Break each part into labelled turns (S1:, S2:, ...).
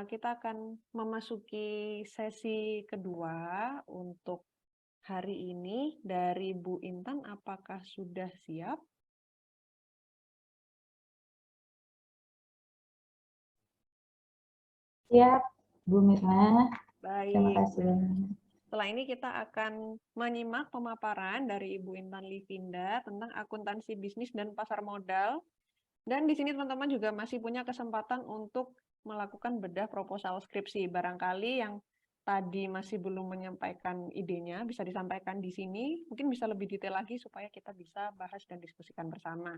S1: kita akan memasuki sesi kedua untuk hari ini dari Bu Intan. Apakah sudah siap?
S2: Siap, Bu Mirna. Terima
S1: Baik.
S2: kasih.
S1: Setelah ini kita akan menyimak pemaparan dari Ibu Intan Livinda tentang akuntansi bisnis dan pasar modal. Dan di sini teman-teman juga masih punya kesempatan untuk melakukan bedah proposal skripsi. Barangkali yang tadi masih belum menyampaikan idenya bisa disampaikan di sini. Mungkin bisa lebih detail lagi supaya kita bisa bahas dan diskusikan bersama.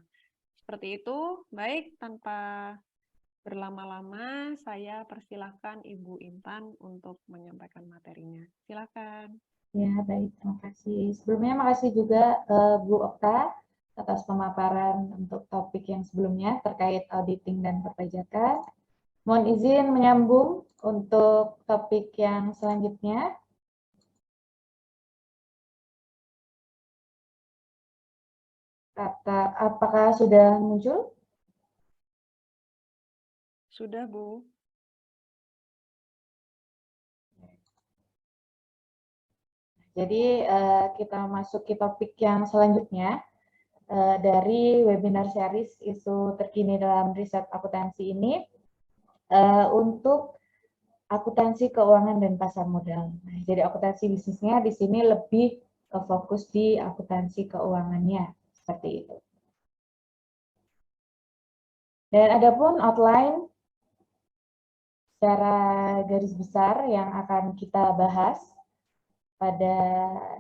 S1: Seperti itu. Baik, tanpa berlama-lama, saya persilahkan Ibu Intan untuk menyampaikan materinya. Silakan.
S2: Ya, baik. Terima kasih. Sebelumnya, makasih juga Bu Okta atas pemaparan untuk topik yang sebelumnya terkait auditing dan perpajakan. Mohon izin menyambung untuk topik yang selanjutnya. Apakah sudah muncul?
S1: Sudah, Bu.
S2: Jadi kita masuk ke topik yang selanjutnya dari webinar series isu terkini dalam riset akuntansi ini untuk akuntansi keuangan dan pasar modal. Nah, jadi akuntansi bisnisnya di sini lebih fokus di akuntansi keuangannya seperti itu. Dan adapun outline secara garis besar yang akan kita bahas pada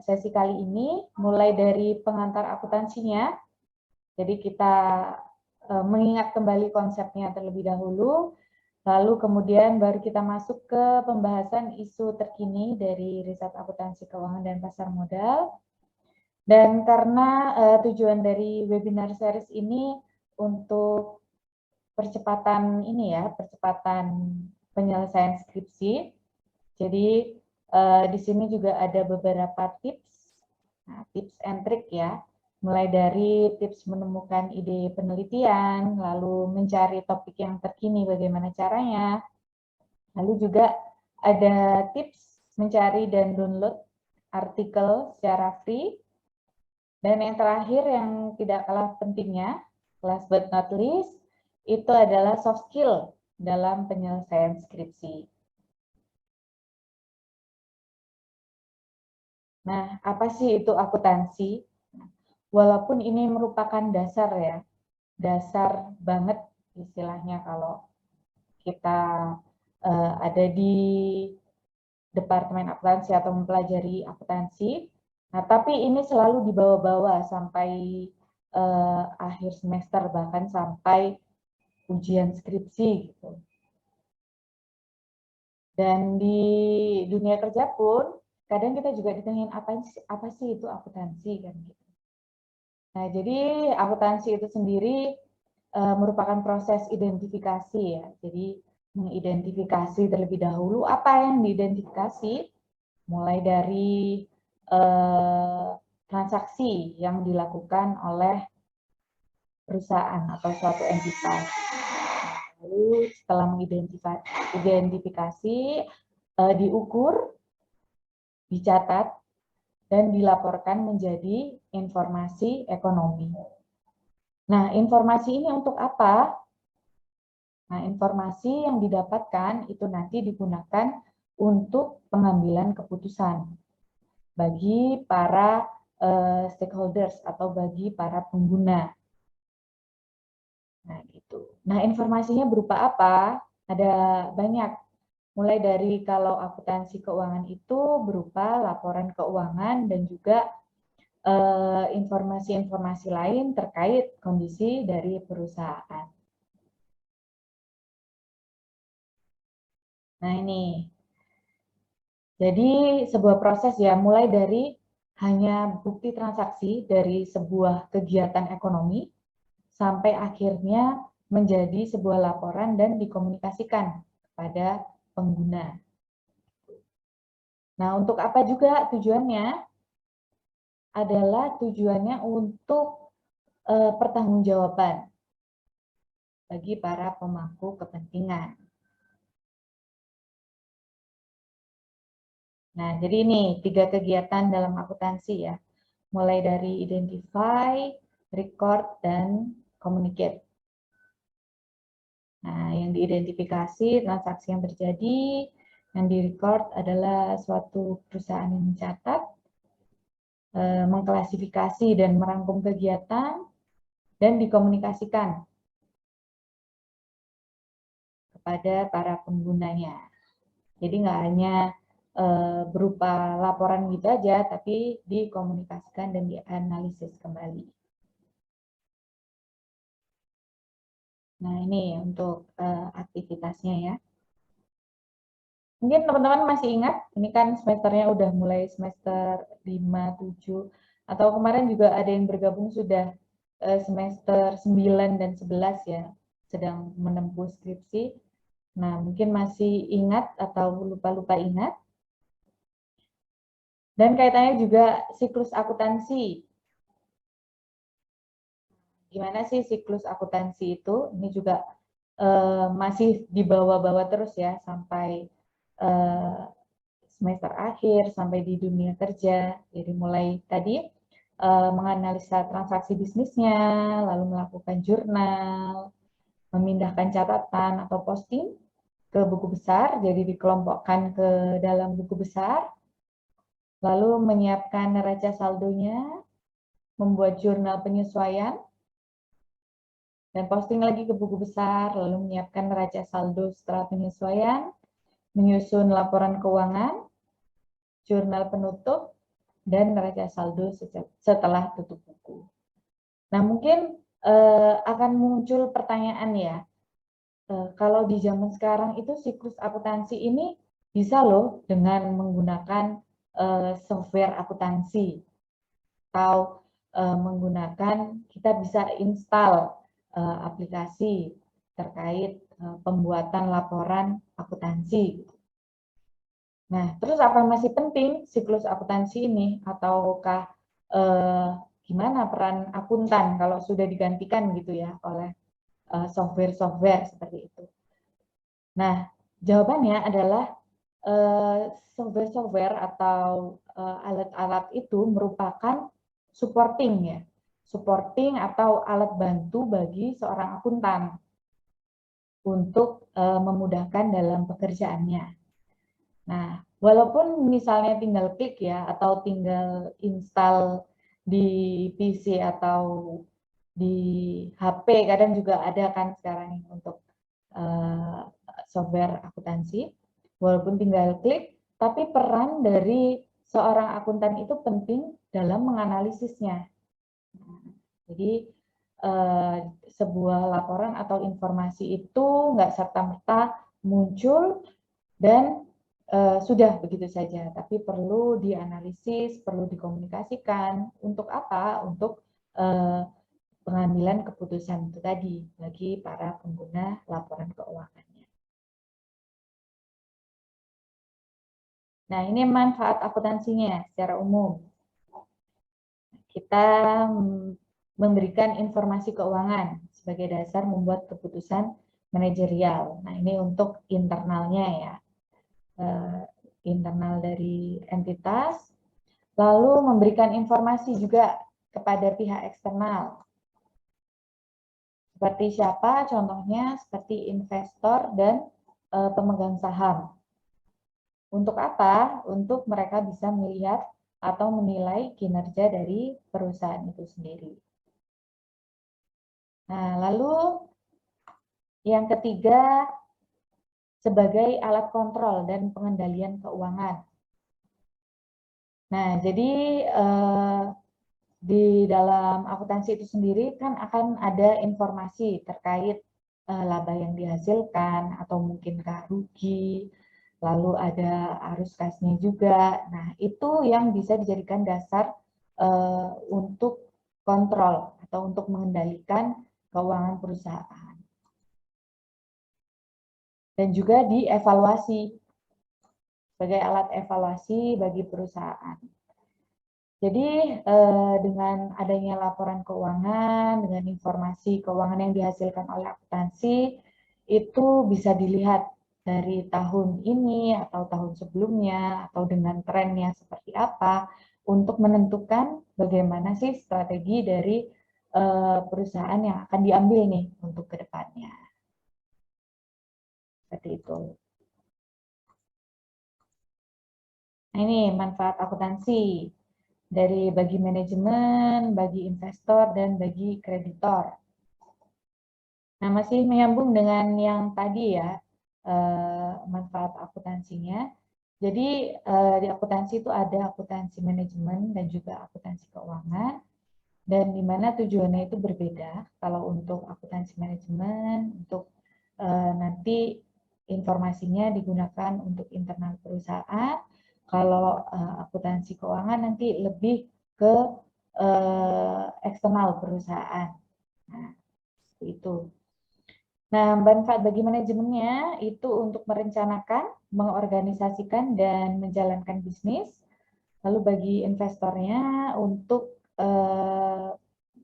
S2: sesi kali ini, mulai dari pengantar akuntansinya. Jadi kita mengingat kembali konsepnya terlebih dahulu, lalu kemudian baru kita masuk ke pembahasan isu terkini dari riset akuntansi keuangan dan pasar modal. Dan karena tujuan dari webinar series ini untuk percepatan ini ya, percepatan penyelesaian skripsi. Jadi di sini juga ada beberapa tips, tips and trick ya, mulai dari tips menemukan ide penelitian, lalu mencari topik yang terkini bagaimana caranya, lalu juga ada tips mencari dan download artikel secara free, dan yang terakhir yang tidak kalah pentingnya, last but not least, itu adalah soft skill dalam penyelesaian skripsi. Nah, apa sih itu akuntansi? Walaupun ini merupakan dasar ya, dasar banget istilahnya kalau kita ada di Departemen Akuntansi atau mempelajari akuntansi. Nah, tapi ini selalu dibawa-bawa sampai akhir semester, bahkan sampai ujian skripsi gitu. Dan di dunia kerja pun kadang kita juga ditanyain apa sih itu akuntansi kan gitu. Nah, jadi akuntansi itu sendiri merupakan proses identifikasi ya. Jadi mengidentifikasi terlebih dahulu apa yang diidentifikasi, mulai dari transaksi yang dilakukan oleh perusahaan atau suatu entitas. Lalu setelah mengidentifikasi, diukur, dicatat, dan dilaporkan menjadi informasi ekonomi. Nah, informasi ini untuk apa? Nah, informasi yang didapatkan itu nanti digunakan untuk pengambilan keputusan bagi para stakeholders atau bagi para pengguna. Nah, gitu. Nah, informasinya berupa apa? Ada banyak. Mulai dari kalau akuntansi keuangan itu berupa laporan keuangan dan juga informasi-informasi lain terkait kondisi dari perusahaan. Nah, ini. Jadi sebuah proses ya, mulai dari hanya bukti transaksi dari sebuah kegiatan ekonomi sampai akhirnya menjadi sebuah laporan dan dikomunikasikan kepada pengguna. Nah, untuk apa juga tujuannya? Adalah tujuannya untuk pertanggungjawaban bagi para pemangku kepentingan. Nah, jadi ini 3 kegiatan dalam akuntansi ya. Mulai dari identify, record, dan communicate. Nah, yang diidentifikasi transaksi yang terjadi, yang direcord adalah suatu perusahaan yang mencatat, mengklasifikasi dan merangkum kegiatan, dan dikomunikasikan kepada para penggunanya. Jadi nggak hanya berupa laporan gitu aja, tapi dikomunikasikan dan dianalisis kembali. Nah, ini untuk aktivitasnya ya. Mungkin teman-teman masih ingat, ini kan semesternya udah mulai semester 5, 7, atau kemarin juga ada yang bergabung sudah semester 9 dan 11 ya, sedang menempuh skripsi. Nah, mungkin masih ingat atau lupa-lupa ingat. Dan kaitannya juga siklus akuntansi. Gimana sih siklus akuntansi itu? Ini juga masih dibawa-bawa terus ya sampai semester akhir, sampai di dunia kerja. Jadi mulai tadi menganalisa transaksi bisnisnya, lalu melakukan jurnal, memindahkan catatan atau posting ke buku besar, jadi dikelompokkan ke dalam buku besar, lalu menyiapkan neraca saldonya, membuat jurnal penyesuaian, dan posting lagi ke buku besar, lalu menyiapkan neraca saldo setelah penyesuaian, menyusun laporan keuangan, jurnal penutup, dan neraca saldo setelah tutup buku. Nah, mungkin akan muncul pertanyaan ya, kalau di zaman sekarang itu siklus akuntansi ini bisa loh dengan menggunakan software akuntansi atau menggunakan, kita bisa install aplikasi terkait pembuatan laporan akuntansi. Nah, terus apa masih penting siklus akuntansi ini, ataukah gimana peran akuntan kalau sudah digantikan gitu ya oleh software-software seperti itu? Nah, jawabannya adalah software-software atau alat-alat itu merupakan supporting ya, supporting atau alat bantu bagi seorang akuntan untuk memudahkan dalam pekerjaannya. Nah, walaupun misalnya tinggal klik ya, atau tinggal install di PC atau di HP, kadang juga ada kan sekarang untuk software akuntansi, walaupun tinggal klik, tapi peran dari seorang akuntan itu penting dalam menganalisisnya. Jadi sebuah laporan atau informasi itu nggak serta-merta muncul dan sudah begitu saja, tapi perlu dianalisis, perlu dikomunikasikan. Untuk apa? Untuk pengambilan keputusan itu tadi bagi para pengguna laporan keuangannya. Nah, ini manfaat akuntansinya secara umum. Kita memberikan informasi keuangan sebagai dasar membuat keputusan manajerial. Nah, ini untuk internalnya ya. Internal dari entitas, lalu memberikan informasi juga kepada pihak eksternal. Seperti siapa? Contohnya seperti investor dan pemegang saham. Untuk apa? Untuk mereka bisa melihat atau menilai kinerja dari perusahaan itu sendiri. Nah, lalu yang ketiga, sebagai alat kontrol dan pengendalian keuangan. Nah, jadi di dalam akuntansi itu sendiri kan akan ada informasi terkait laba yang dihasilkan atau mungkinkah rugi, lalu ada arus kasnya juga. Nah, itu yang bisa dijadikan dasar untuk kontrol atau untuk mengendalikan keuangan perusahaan. Dan juga dievaluasi sebagai alat evaluasi bagi perusahaan. Jadi dengan adanya laporan keuangan, dengan informasi keuangan yang dihasilkan oleh akuntansi, itu bisa dilihat dari tahun ini atau tahun sebelumnya atau dengan trennya seperti apa untuk menentukan bagaimana sih strategi dari perusahaan yang akan diambil nih untuk ke depannya. Seperti itu. Nah, ini manfaat akuntansi dari bagi manajemen, bagi investor, dan bagi kreditor. Nah, masih menyambung dengan yang tadi ya, manfaat akuntansinya. Jadi di akuntansi itu ada akuntansi manajemen dan juga akuntansi keuangan, dan di mana tujuannya itu berbeda. Kalau untuk akuntansi manajemen, untuk nanti informasinya digunakan untuk internal perusahaan. Kalau akuntansi keuangan nanti lebih ke eksternal perusahaan. Nah, seperti itu. Nah, manfaat bagi manajemennya itu untuk merencanakan, mengorganisasikan, dan menjalankan bisnis. Lalu bagi investornya untuk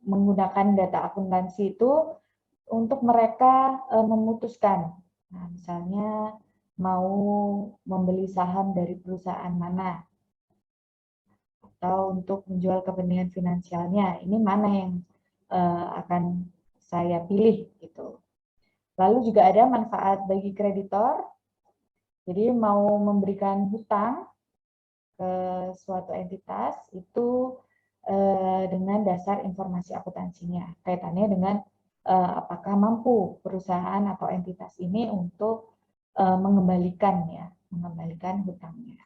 S2: menggunakan data akuntansi itu untuk mereka memutuskan. Nah, misalnya mau membeli saham dari perusahaan mana, atau untuk menjual kepentingan finansialnya, ini mana yang akan saya pilih gitu. Lalu juga ada manfaat bagi kreditor, jadi mau memberikan hutang ke suatu entitas itu dengan dasar informasi akuntansinya. Kaitannya dengan apakah mampu perusahaan atau entitas ini untuk mengembalikan hutangnya.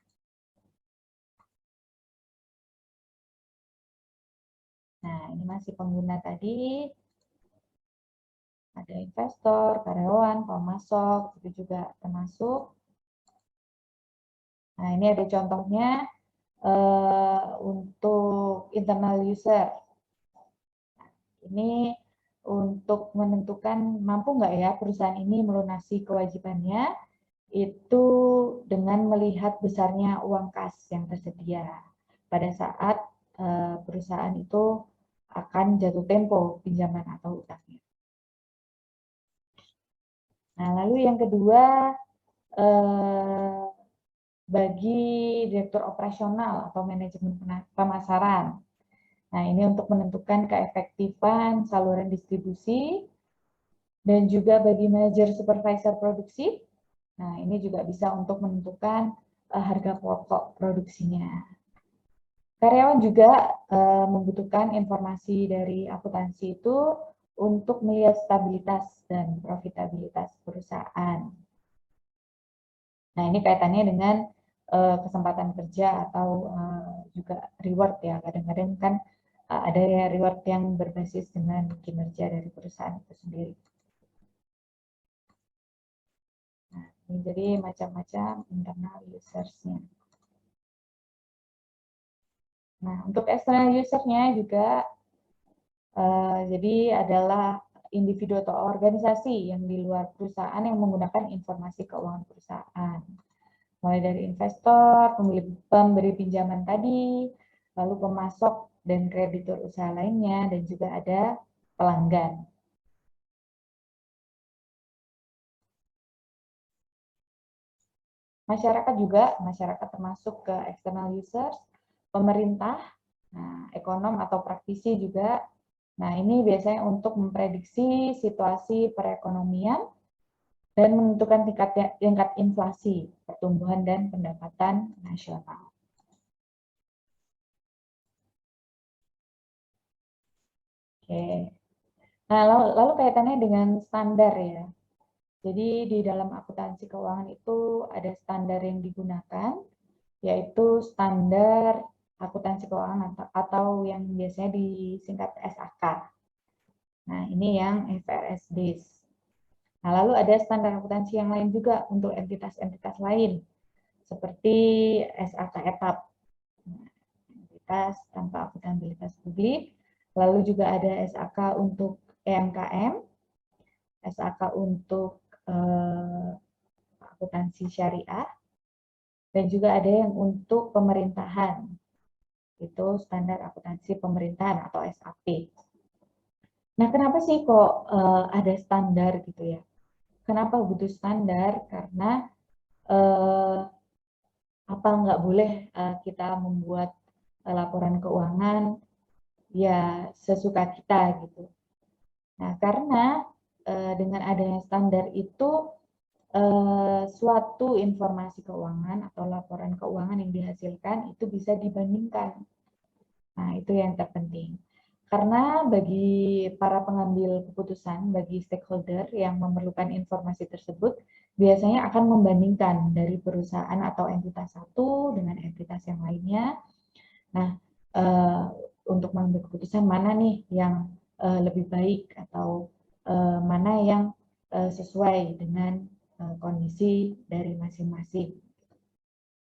S2: Nah, ini masih pengguna tadi. Ada investor, karyawan, pemasok, itu juga termasuk. Nah, ini ada contohnya untuk internal user. Ini untuk menentukan mampu nggak ya perusahaan ini melunasi kewajibannya, itu dengan melihat besarnya uang kas yang tersedia pada saat perusahaan itu akan jatuh tempo pinjaman atau utangnya. Nah, lalu yang kedua, bagi direktur operasional atau manajemen pemasaran. Nah, ini untuk menentukan keefektifan saluran distribusi, dan juga bagi manajer supervisor produksi. Nah, ini juga bisa untuk menentukan harga pokok produksinya. Karyawan juga membutuhkan informasi dari akuntansi itu untuk melihat stabilitas dan profitabilitas perusahaan. Nah, ini kaitannya dengan kesempatan kerja atau juga reward ya. Kadang-kadang kan ada ya reward yang berbasis dengan kinerja dari perusahaan itu sendiri. Nah, ini jadi macam-macam internal users-nya. Nah, untuk external user-nya juga jadi adalah individu atau organisasi yang di luar perusahaan yang menggunakan informasi keuangan perusahaan. Mulai dari investor, pemberi pinjaman tadi, lalu pemasok dan kreditur usaha lainnya, dan juga ada pelanggan. Masyarakat termasuk ke external users, pemerintah, nah, ekonom atau praktisi juga. Nah, ini biasanya untuk memprediksi situasi perekonomian dan menentukan tingkat inflasi, pertumbuhan, dan pendapatan nasional. Oke. Nah, lalu kaitannya dengan standar ya. Jadi di dalam akuntansi keuangan itu ada standar yang digunakan, yaitu standar akuntansi keuangan atau yang biasanya disingkat SAK. Nah, ini yang IFRS base. Nah, lalu ada standar akuntansi yang lain juga untuk entitas-entitas lain, seperti SAK etap, entitas tanpa akuntabilitas publik. Lalu juga ada SAK untuk EMKM, SAK untuk akuntansi syariah, dan juga ada yang untuk pemerintahan, itu standar akuntansi pemerintahan atau SAP. Nah, kenapa sih kok ada standar gitu ya? kenapa butuh standar? Karena apa nggak boleh kita membuat laporan keuangan ya sesuka kita gitu. Nah, karena dengan adanya standar itu suatu informasi keuangan atau laporan keuangan yang dihasilkan itu bisa dibandingkan. Nah, itu yang terpenting. Karena bagi para pengambil keputusan, bagi stakeholder yang memerlukan informasi tersebut, biasanya akan membandingkan dari perusahaan atau entitas satu dengan entitas yang lainnya. Nah, untuk mengambil keputusan mana nih yang lebih baik atau mana yang sesuai dengan kondisi dari masing-masing.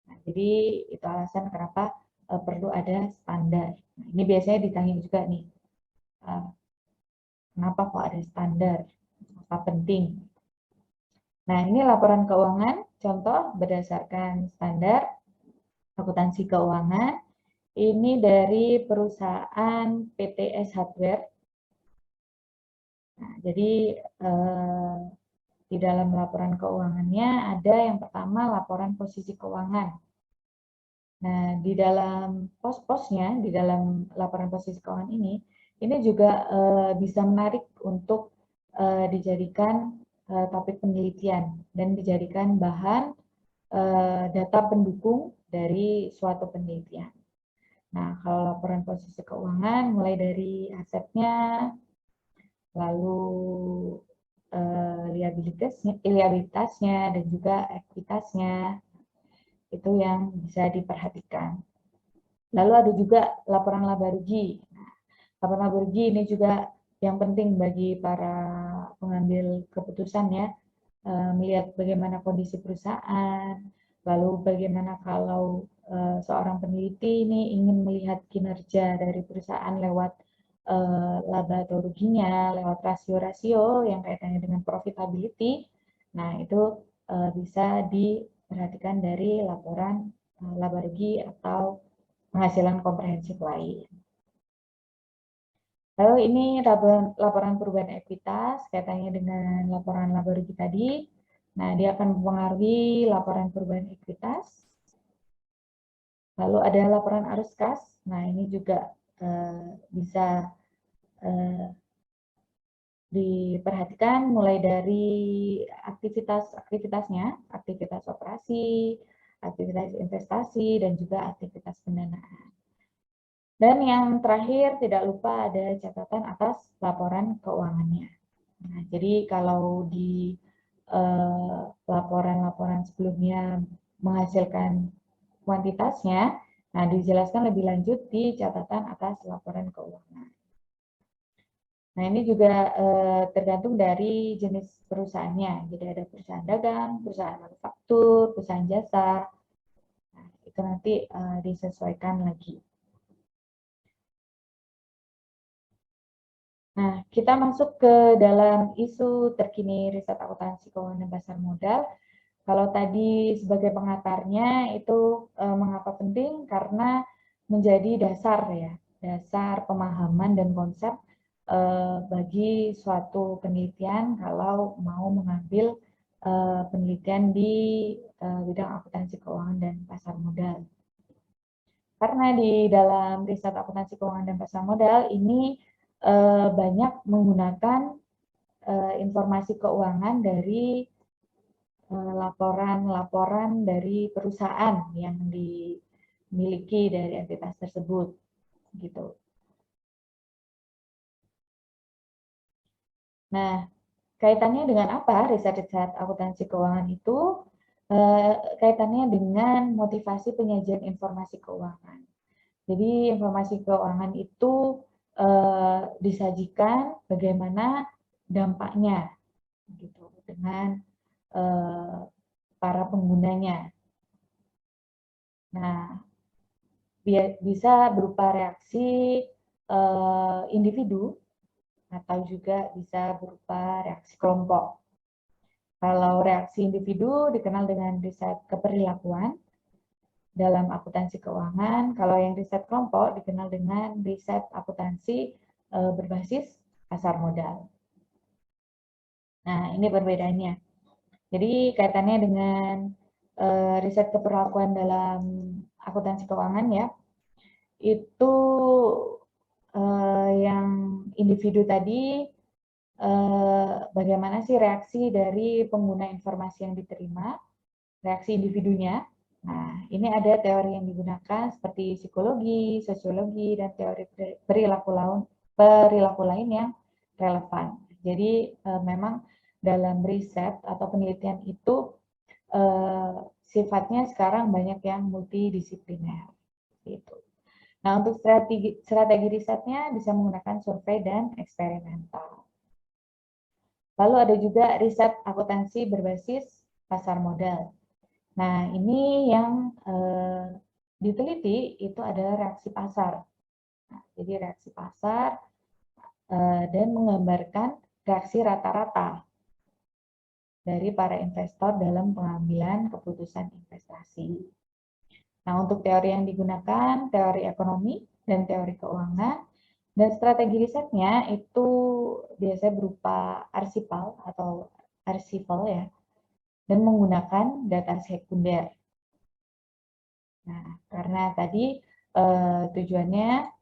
S2: Nah, jadi itu alasan kenapa perlu ada standar. Nah, ini biasanya ditanya juga nih, kenapa kok ada standar? Apa penting? Nah, ini laporan keuangan, contoh berdasarkan standar akuntansi keuangan. Ini dari perusahaan PTS Hardware. Nah, jadi di dalam laporan keuangannya ada yang pertama laporan posisi keuangan. Nah, di dalam pos-posnya, di dalam laporan posisi keuangan ini juga bisa menarik untuk dijadikan topik penelitian dan dijadikan bahan data pendukung dari suatu penelitian. Nah, kalau laporan posisi keuangan mulai dari asetnya, lalu liabilitasnya dan juga ekuitasnya, itu yang bisa diperhatikan. Lalu ada juga laporan laba rugi. Nah, laporan laba rugi ini juga yang penting bagi para pengambil keputusan ya, melihat bagaimana kondisi perusahaan, lalu bagaimana kalau seorang peneliti ini ingin melihat kinerja dari perusahaan lewat laba atau ruginya, lewat rasio-rasio yang kaitannya dengan profitability. Nah, itu bisa diperhatikan dari laporan laba rugi atau penghasilan komprehensif lain. Lalu ini laporan perubahan ekuitas kaitannya dengan laporan laba rugi tadi. Nah, dia akan mempengaruhi laporan perubahan ekuitas. Lalu ada laporan arus kas. Nah, ini juga bisa diperhatikan mulai dari aktivitasnya, aktivitas operasi, aktivitas investasi, dan juga aktivitas pendanaan. Dan yang terakhir tidak lupa ada catatan atas laporan keuangannya. Nah, jadi kalau di laporan-laporan sebelumnya menghasilkan kuantitasnya, nah dijelaskan lebih lanjut di catatan atas laporan keuangan. Nah, ini juga tergantung dari jenis perusahaannya. Jadi ada perusahaan dagang, perusahaan manufaktur, perusahaan jasa. Nah, itu nanti disesuaikan lagi. Nah, kita masuk ke dalam isu terkini riset akuntansi keuangan dan pasar modal. Kalau tadi sebagai pengantarnya itu mengapa penting? Karena menjadi dasar ya, dasar pemahaman dan konsep bagi suatu penelitian kalau mau mengambil penelitian di bidang akuntansi keuangan dan pasar modal. Karena di dalam riset akuntansi keuangan dan pasar modal ini banyak menggunakan informasi keuangan dari laporan-laporan dari perusahaan yang dimiliki dari entitas tersebut, gitu. Nah, kaitannya dengan apa riset-riset akuntansi keuangan itu? Kaitannya dengan motivasi penyajian informasi keuangan. Jadi informasi keuangan itu disajikan bagaimana dampaknya gitu dengan para penggunanya. Nah, bisa berupa reaksi individu atau juga bisa berupa reaksi kelompok. Kalau reaksi individu dikenal dengan riset keperilakuan dalam akuntansi keuangan, kalau yang riset kelompok dikenal dengan riset akuntansi berbasis pasar modal. Nah, ini perbedaannya. Jadi kaitannya dengan riset keperlakuan dalam akuntansi keuangan ya, itu yang individu tadi bagaimana sih reaksi dari pengguna informasi yang diterima, reaksi individunya. Nah, ini ada teori yang digunakan seperti psikologi, sosiologi, dan teori perilaku lain yang relevan. Jadi memang dalam riset atau penelitian itu sifatnya sekarang banyak yang multidisipliner. Gitu. Nah, untuk strategi risetnya bisa menggunakan survei dan eksperimental. Lalu ada juga riset akuntansi berbasis pasar modal. Nah, ini yang diteliti itu adalah reaksi pasar. Nah, jadi reaksi pasar dan menggambarkan reaksi rata-rata dari para investor dalam pengambilan keputusan investasi. Nah, untuk teori yang digunakan, teori ekonomi dan teori keuangan, dan strategi risetnya itu biasanya berupa arsival ya, dan menggunakan data sekunder. Nah, karena tadi tujuannya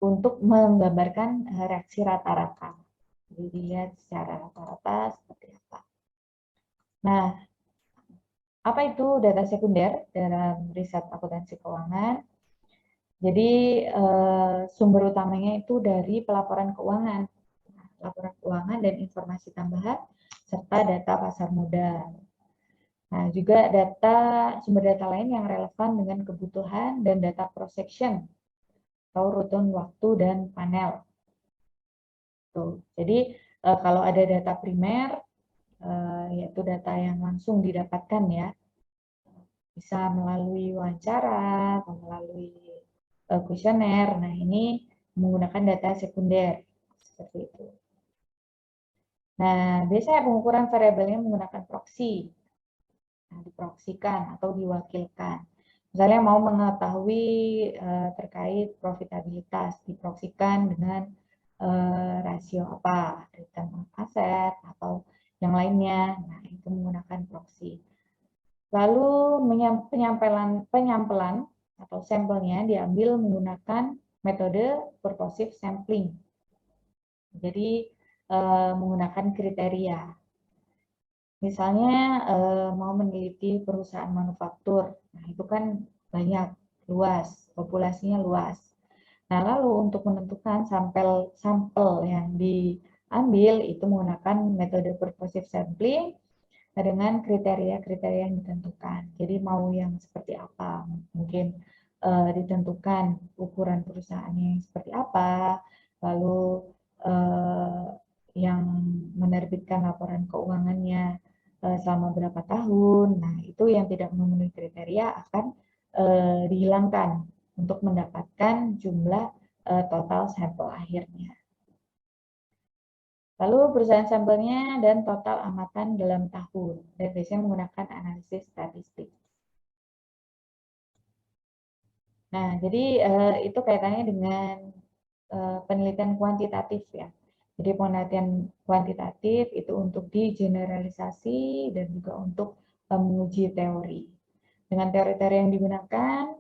S2: untuk menggambarkan reaksi rata-rata. Jadi dilihat secara rata-rata seperti apa. Nah, apa itu data sekunder dalam riset akuntansi keuangan? Jadi sumber utamanya itu dari pelaporan keuangan, laporan keuangan dan informasi tambahan serta data pasar modal. Nah, juga sumber data lain yang relevan dengan kebutuhan dan data cross section atau rutun waktu dan panel. Tuh. Jadi kalau ada data primer, yaitu data yang langsung didapatkan ya, bisa melalui wawancara atau melalui kuesioner. Nah, ini menggunakan data sekunder seperti itu. Nah, biasanya pengukuran variabelnya menggunakan proksi. Nah, diproksikan atau diwakilkan. Misalnya mau mengetahui terkait profitabilitas, diproksikan dengan rasio apa, return on asset atau yang lainnya. Nah, itu menggunakan proksi. Lalu penyampelan atau sampelnya diambil menggunakan metode purposive sampling. Jadi menggunakan kriteria. Misalnya mau meneliti perusahaan manufaktur, nah itu kan banyak, luas, populasinya luas. Nah, lalu untuk menentukan sampel yang diambil itu menggunakan metode purposive sampling dengan kriteria-kriteria yang ditentukan. Jadi mau yang seperti apa, mungkin ditentukan ukuran perusahaannya yang seperti apa, lalu yang menerbitkan laporan keuangannya selama berapa tahun. Nah, itu yang tidak memenuhi kriteria akan dihilangkan untuk mendapatkan jumlah total sampel akhirnya. Lalu perusahaan sampelnya dan total amatan dalam tahun. Dan biasanya menggunakan analisis statistik. Nah, jadi itu kaitannya dengan penelitian kuantitatif ya. Jadi penelitian kuantitatif itu untuk digeneralisasi dan juga untuk menguji teori. Dengan teori-teori yang digunakan,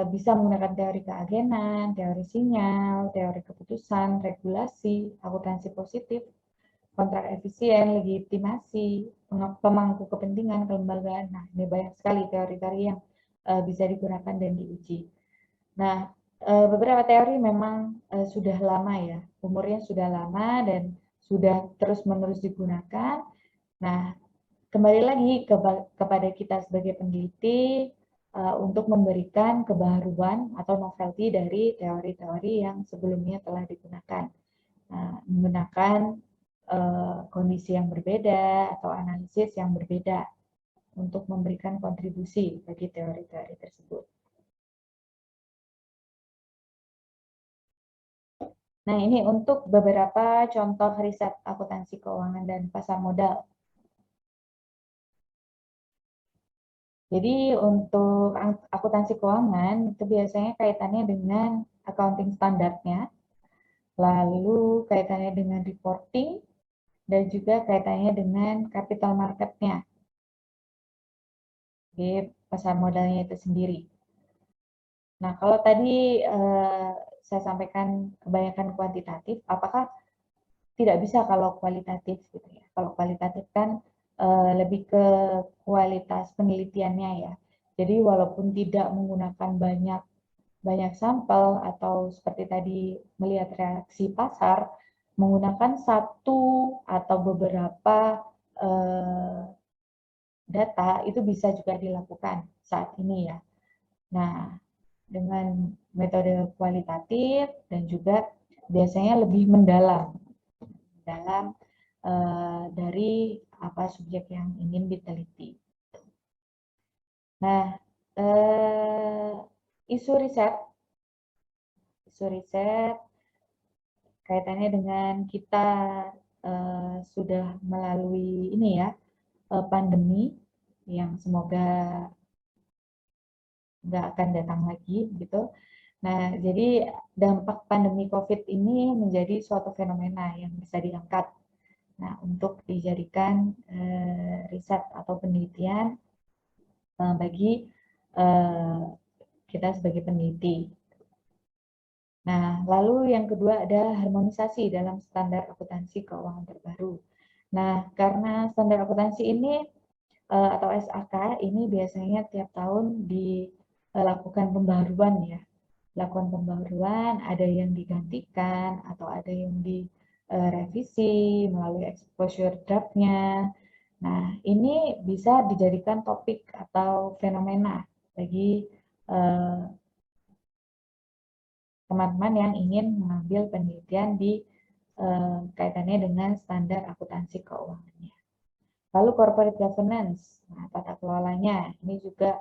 S2: bisa menggunakan teori keagenan, teori sinyal, teori keputusan, regulasi, akuntansi positif, kontrak efisien, legitimasi, pemangku kepentingan, kelembagaan. Nah, ini banyak sekali teori-teori yang bisa digunakan dan diuji. Nah, beberapa teori memang sudah lama ya, umurnya sudah lama dan sudah terus-menerus digunakan. Nah, kembali lagi kepada kita sebagai peneliti untuk memberikan kebaruan atau novelty dari teori-teori yang sebelumnya telah digunakan. Nah, menggunakan kondisi yang berbeda atau analisis yang berbeda untuk memberikan kontribusi bagi teori-teori tersebut. Nah, ini untuk beberapa contoh riset akuntansi keuangan dan pasar modal. Jadi untuk akuntansi keuangan itu biasanya kaitannya dengan accounting standarnya, lalu kaitannya dengan reporting, dan juga kaitannya dengan capital market-nya di pasar modalnya itu sendiri. Nah, kalau tadi saya sampaikan kebanyakan kuantitatif, apakah tidak bisa kalau kualitatif gitu ya? Kalau kualitatif kan lebih ke kualitas penelitiannya ya. Jadi walaupun tidak menggunakan banyak sampel atau seperti tadi melihat reaksi pasar, menggunakan satu atau beberapa data itu bisa juga dilakukan saat ini ya. Nah, dengan metode kualitatif dan juga biasanya lebih mendalam dari apa subjek yang ingin diteliti. Nah, isu riset kaitannya dengan kita sudah melalui ini ya pandemi yang semoga nggak akan datang lagi gitu. Nah, jadi dampak pandemi COVID ini menjadi suatu fenomena yang bisa diangkat. Nah, untuk dijadikan riset atau penelitian bagi kita sebagai peneliti. Nah, lalu yang kedua ada harmonisasi dalam standar akuntansi keuangan terbaru. Nah, karena standar akuntansi ini atau SAK ini biasanya tiap tahun dilakukan pembaruan ya. Lakukan pembaruan, ada yang digantikan atau ada yang direvisi melalui exposure draft-nya. Nah, ini bisa dijadikan topik atau fenomena bagi teman-teman yang ingin mengambil penelitian di kaitannya dengan standar akuntansi keuangannya. Lalu corporate governance, nah, tata kelolanya ini juga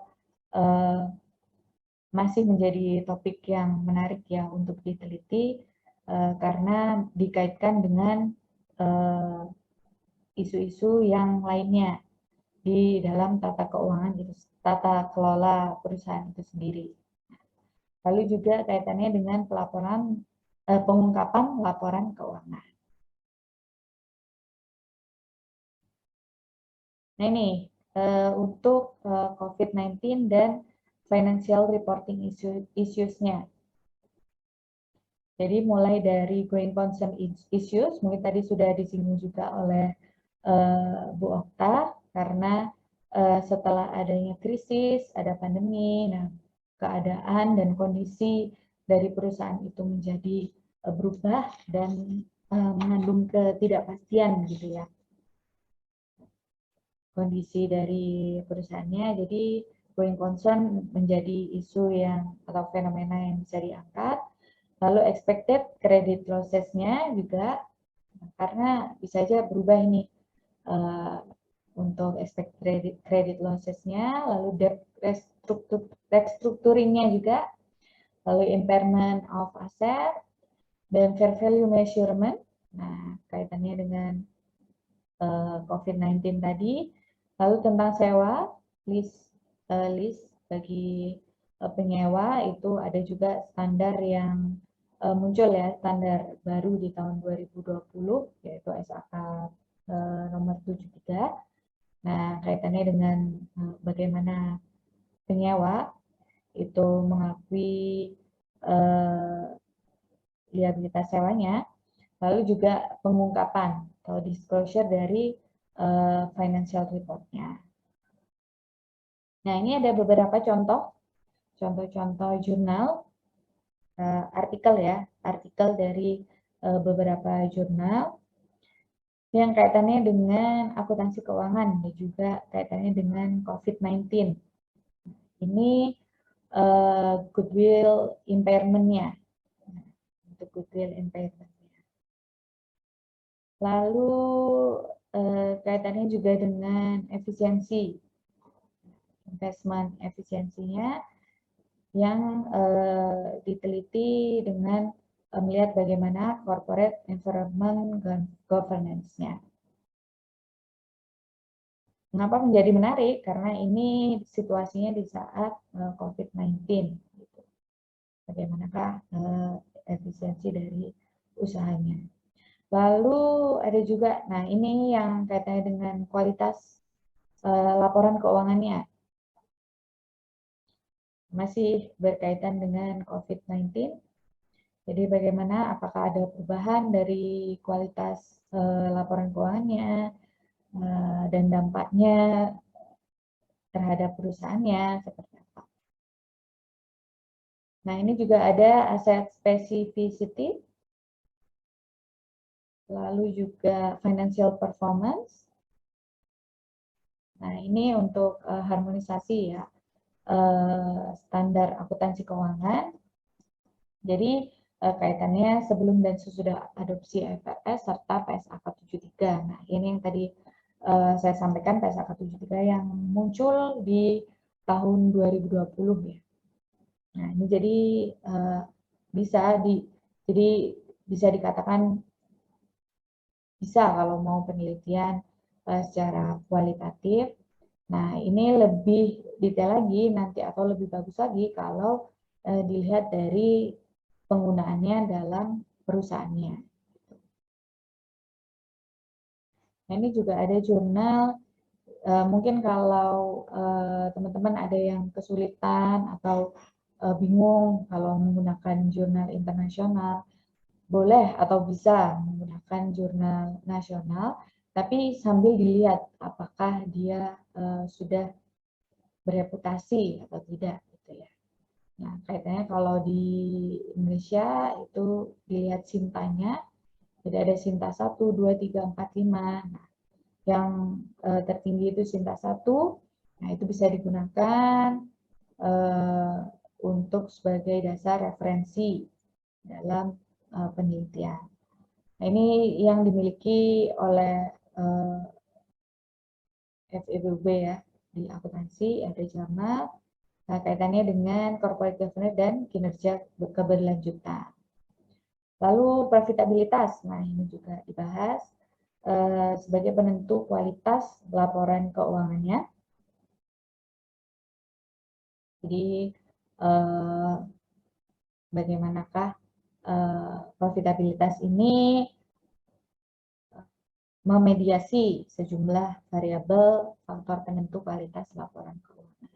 S2: masih menjadi topik yang menarik ya untuk diteliti karena dikaitkan dengan isu-isu yang lainnya di dalam tata keuangan itu, tata kelola perusahaan itu sendiri. Lalu juga kaitannya dengan pengungkapan laporan keuangan. Nah ini untuk COVID-19 dan financial reporting issues-nya. Jadi mulai dari going concern issues, mungkin tadi sudah disinggung juga oleh Bu Okta, karena setelah adanya krisis, ada pandemi, nah keadaan dan kondisi dari perusahaan itu menjadi berubah dan mengandung ketidakpastian gitu ya. Kondisi dari perusahaannya, jadi going concern menjadi isu yang atau fenomena yang bisa diangkat. Lalu expected credit losses-nya juga, karena bisa aja berubah ini untuk expected credit losses-nya, lalu debt restructuring-nya juga, lalu impairment of asset, dan fair value measurement. Nah, kaitannya dengan COVID-19 tadi. Lalu tentang sewa, list bagi penyewa itu ada juga standar yang muncul ya, standar baru di tahun 2020 yaitu SAK nomor 73. Nah, kaitannya dengan bagaimana penyewa itu mengakui liabilitas sewanya, lalu juga pengungkapan atau disclosure dari financial report-nya. Nah, ini ada beberapa contoh jurnal, artikel ya, artikel dari beberapa jurnal yang kaitannya dengan akuntansi keuangan dan juga kaitannya dengan COVID-19. Ini goodwill impairment-nya. Untuk goodwill impairment-nya. Lalu kaitannya juga dengan efisiensi, investment efisiensinya yang diteliti dengan melihat bagaimana corporate environment governance-nya. Kenapa menjadi menarik? Karena ini situasinya di saat COVID-19. Gitu. Bagaimanakah efisiensi dari usahanya. Lalu ada juga, nah ini yang kaitannya dengan kualitas laporan keuangannya. Masih berkaitan dengan COVID-19. Jadi bagaimana, apakah ada perubahan dari kualitas laporan keuangannya dan dampaknya terhadap perusahaannya seperti apa. Nah, ini juga ada aset specificity, lalu juga financial performance. Nah, ini untuk harmonisasi ya, standar akuntansi keuangan. Jadi kaitannya sebelum dan sesudah adopsi IFRS serta PSAK 73. Nah, ini yang tadi saya sampaikan, PSAK 73 yang muncul di tahun 2020 ya. Nah, ini jadi bisa dikatakan bisa kalau mau penelitian secara kualitatif. Nah, ini lebih detail lagi nanti atau lebih bagus lagi kalau dilihat dari penggunaannya dalam perusahaannya. Nah, ini juga ada jurnal. Mungkin kalau teman-teman ada yang kesulitan atau bingung kalau menggunakan jurnal internasional, boleh atau bisa menggunakan jurnal nasional, tapi sambil dilihat apakah dia sudah bereputasi atau tidak, gitu ya. Nah, kaitannya kalau di Indonesia itu dilihat Sintanya, jadi ada Sinta 1, 2, 3, 4, 5. Nah, yang tertinggi itu Sinta 1, nah itu bisa digunakan untuk sebagai dasar referensi dalam penelitian. Nah, ini yang dimiliki oleh FEBUB ya, di akuntansi ada JAMA, nah, kaitannya dengan corporate governance dan kinerja keberlanjutan. Lalu profitabilitas, nah ini juga dibahas sebagai penentu kualitas laporan keuangannya. Jadi bagaimanakah profitabilitas ini memediasi sejumlah variabel faktor penentu kualitas laporan keuangan.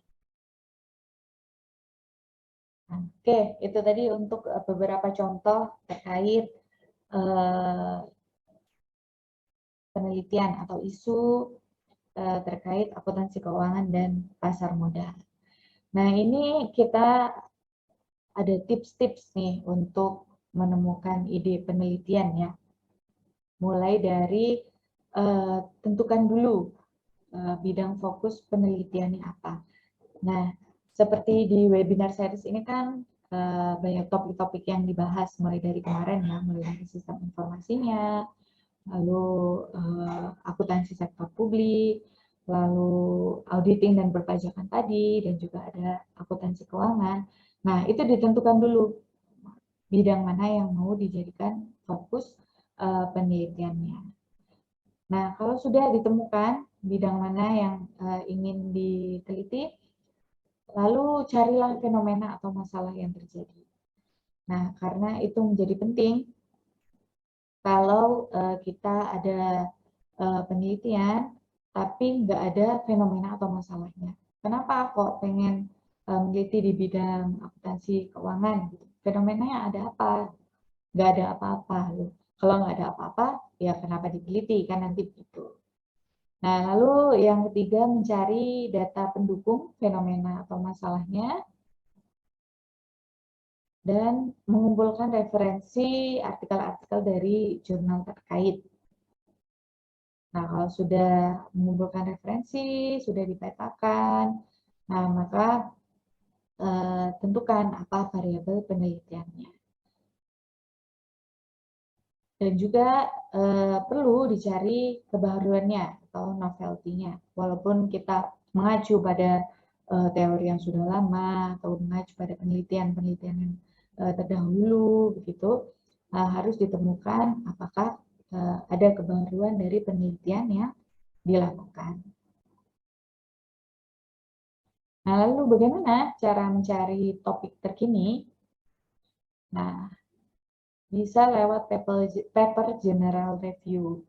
S2: Oke, itu tadi untuk beberapa contoh terkait penelitian atau isu terkait akuntansi keuangan dan pasar modal. Nah, ini kita ada tips-tips nih untuk menemukan ide penelitian ya. Mulai dari tentukan dulu bidang fokus penelitiannya apa. Nah, seperti di webinar series ini kan banyak topik-topik yang dibahas mulai dari kemarin ya, mulai dari sistem informasinya, lalu akuntansi sektor publik, lalu auditing dan perpajakan tadi, dan juga ada akuntansi keuangan. Nah, itu ditentukan dulu bidang mana yang mau dijadikan fokus penelitiannya. Nah, kalau sudah ditemukan bidang mana yang ingin diteliti, lalu carilah fenomena atau masalah yang terjadi. Nah, karena itu menjadi penting kalau kita ada penelitian, tapi nggak ada fenomena atau masalahnya. Kenapa kok pengen meneliti di bidang akuntansi keuangan? Fenomenanya ada apa? Nggak ada apa-apa. Kalau nggak ada apa-apa, ya kenapa diteliti? Kan nanti begitu. Nah, lalu yang ketiga mencari data pendukung fenomena atau masalahnya dan mengumpulkan referensi artikel-artikel dari jurnal terkait. Nah, kalau sudah mengumpulkan referensi, sudah dipetakan, nah maka tentukan apa variabel penelitiannya. Dan juga perlu dicari kebaruannya atau novelty-nya. Walaupun kita mengacu pada teori yang sudah lama atau mengacu pada penelitian-penelitian yang terdahulu, begitu harus ditemukan apakah ada kebaruan dari penelitian yang dilakukan. Nah, lalu bagaimana cara mencari topik terkini? Nah, bisa lewat paper general review.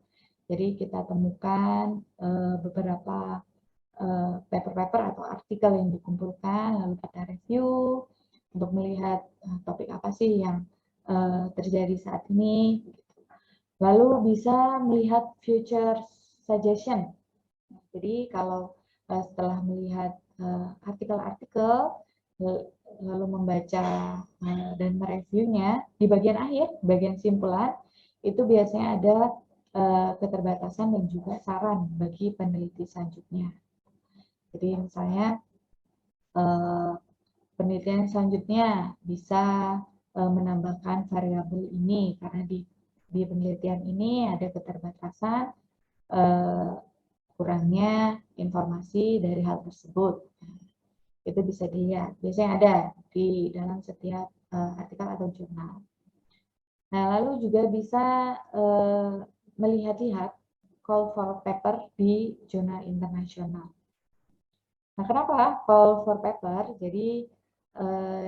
S2: Jadi kita temukan beberapa paper-paper atau artikel yang dikumpulkan, lalu kita review untuk melihat topik apa sih yang terjadi saat ini. Lalu bisa melihat future suggestion. Jadi kalau setelah melihat artikel-artikel, lalu membaca dan mereviewnya, di bagian akhir, bagian simpulan, itu biasanya ada keterbatasan dan juga saran bagi peneliti selanjutnya. Jadi misalnya penelitian selanjutnya bisa menambahkan variabel ini karena di penelitian ini ada keterbatasan kurangnya informasi dari hal tersebut. Itu bisa dilihat. Biasanya ada di dalam setiap artikel atau jurnal. Nah, lalu juga bisa melihat-lihat call for paper di jurnal internasional. Nah, kenapa call for paper? Jadi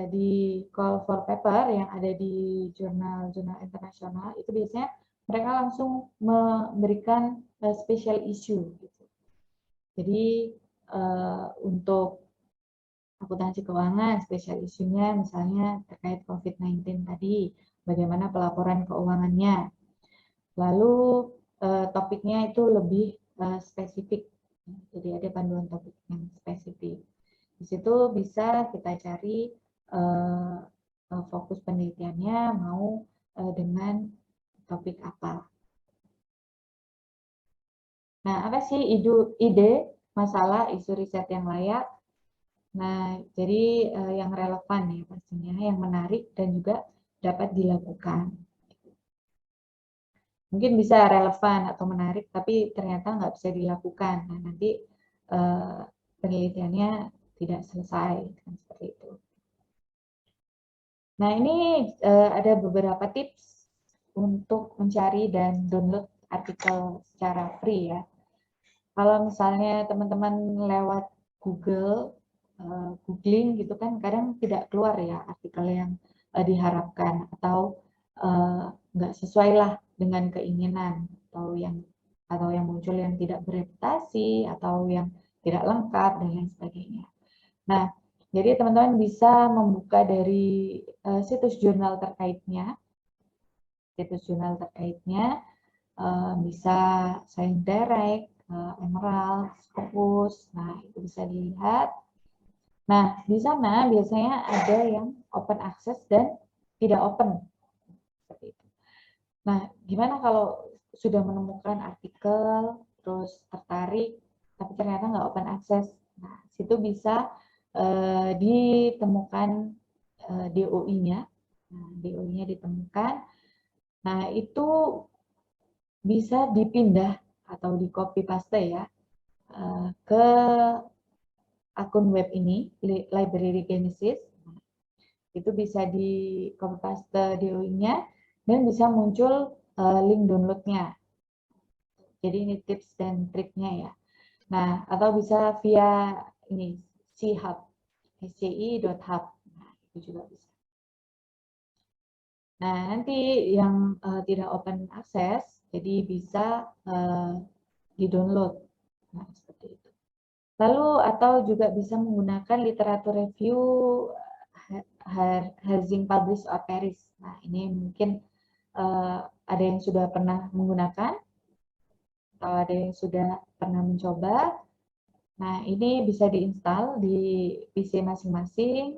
S2: di call for paper yang ada di jurnal-jurnal internasional itu biasanya mereka langsung memberikan special issue. Gitu. Jadi untuk akuntansi keuangan, spesial isunya misalnya terkait COVID-19 tadi, bagaimana pelaporan keuangannya. Lalu topiknya itu lebih spesifik. Jadi ada panduan topik yang spesifik. Di situ bisa kita cari fokus penelitiannya mau dengan topik apa. Nah, apa sih ide, masalah, isu riset yang layak? Nah, jadi yang relevan ya pastinya, yang menarik dan juga dapat dilakukan. Mungkin bisa relevan atau menarik, tapi ternyata nggak bisa dilakukan. Nah, nanti penelitiannya tidak selesai, kan seperti itu. Nah, ini ada beberapa tips untuk mencari dan download artikel secara free ya. Kalau misalnya teman-teman lewat Google, googling gitu kan kadang tidak keluar ya artikel yang diharapkan atau nggak sesuai lah dengan keinginan atau yang muncul yang tidak bereputasi atau yang tidak lengkap dan lain sebagainya. Nah, jadi teman-teman bisa membuka dari situs jurnal terkaitnya, bisa Science Direct, Emerald, Scopus. Nah, itu bisa dilihat. Nah, di sana biasanya ada yang open access dan tidak open. Seperti itu. Nah, gimana kalau sudah menemukan artikel, terus tertarik, tapi ternyata nggak open access? Nah, situ bisa ditemukan DOI-nya. Nah, DOI-nya ditemukan. Nah, itu bisa dipindah atau di copy paste ya ke akun web ini, Library Genesis. Itu bisa di copy paste DOI-nya dan bisa muncul link download-nya. Jadi ini tips dan triknya ya. Nah, atau bisa via ini C-Hub, sci.hub. Nah, itu juga bisa. Nah, nanti yang tidak open access, jadi bisa di-download. Nah, seperti itu. Lalu atau juga bisa menggunakan literatur review Herzing Published or Paris. Nah, ini mungkin ada yang sudah pernah menggunakan atau ada yang sudah pernah mencoba. Nah, ini bisa diinstal di PC masing-masing.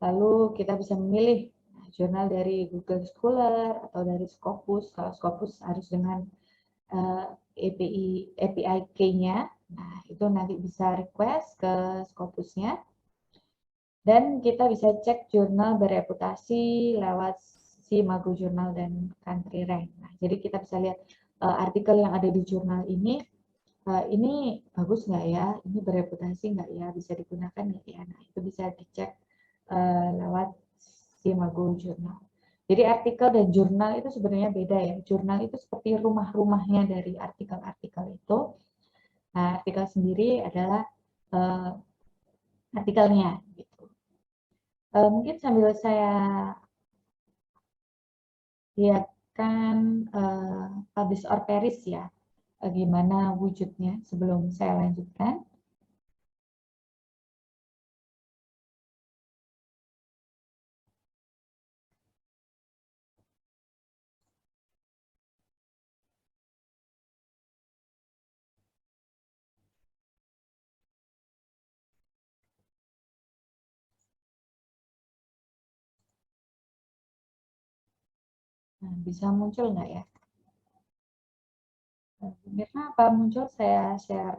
S2: Lalu kita bisa memilih jurnal dari Google Scholar atau dari Scopus. Kalau Scopus harus dengan API key-nya. Nah, itu nanti bisa request ke Scopusnya. Dan kita bisa cek jurnal bereputasi lewat Simago Journal dan Country Rank. Nah, jadi kita bisa lihat artikel yang ada di jurnal ini bagus nggak ya, ini bereputasi nggak ya, bisa digunakan nggak ya. Nah, itu bisa dicek lewat Simago Journal. Jadi artikel dan jurnal itu sebenarnya beda ya. Jurnal itu seperti rumah-rumahnya dari artikel-artikel itu. Nah, artikel sendiri adalah artikelnya. Gitu. Mungkin sambil saya lihatkan publish or perish ya, gimana wujudnya sebelum saya lanjutkan. Nah, bisa muncul nggak ya? Mirna, apa muncul saya share?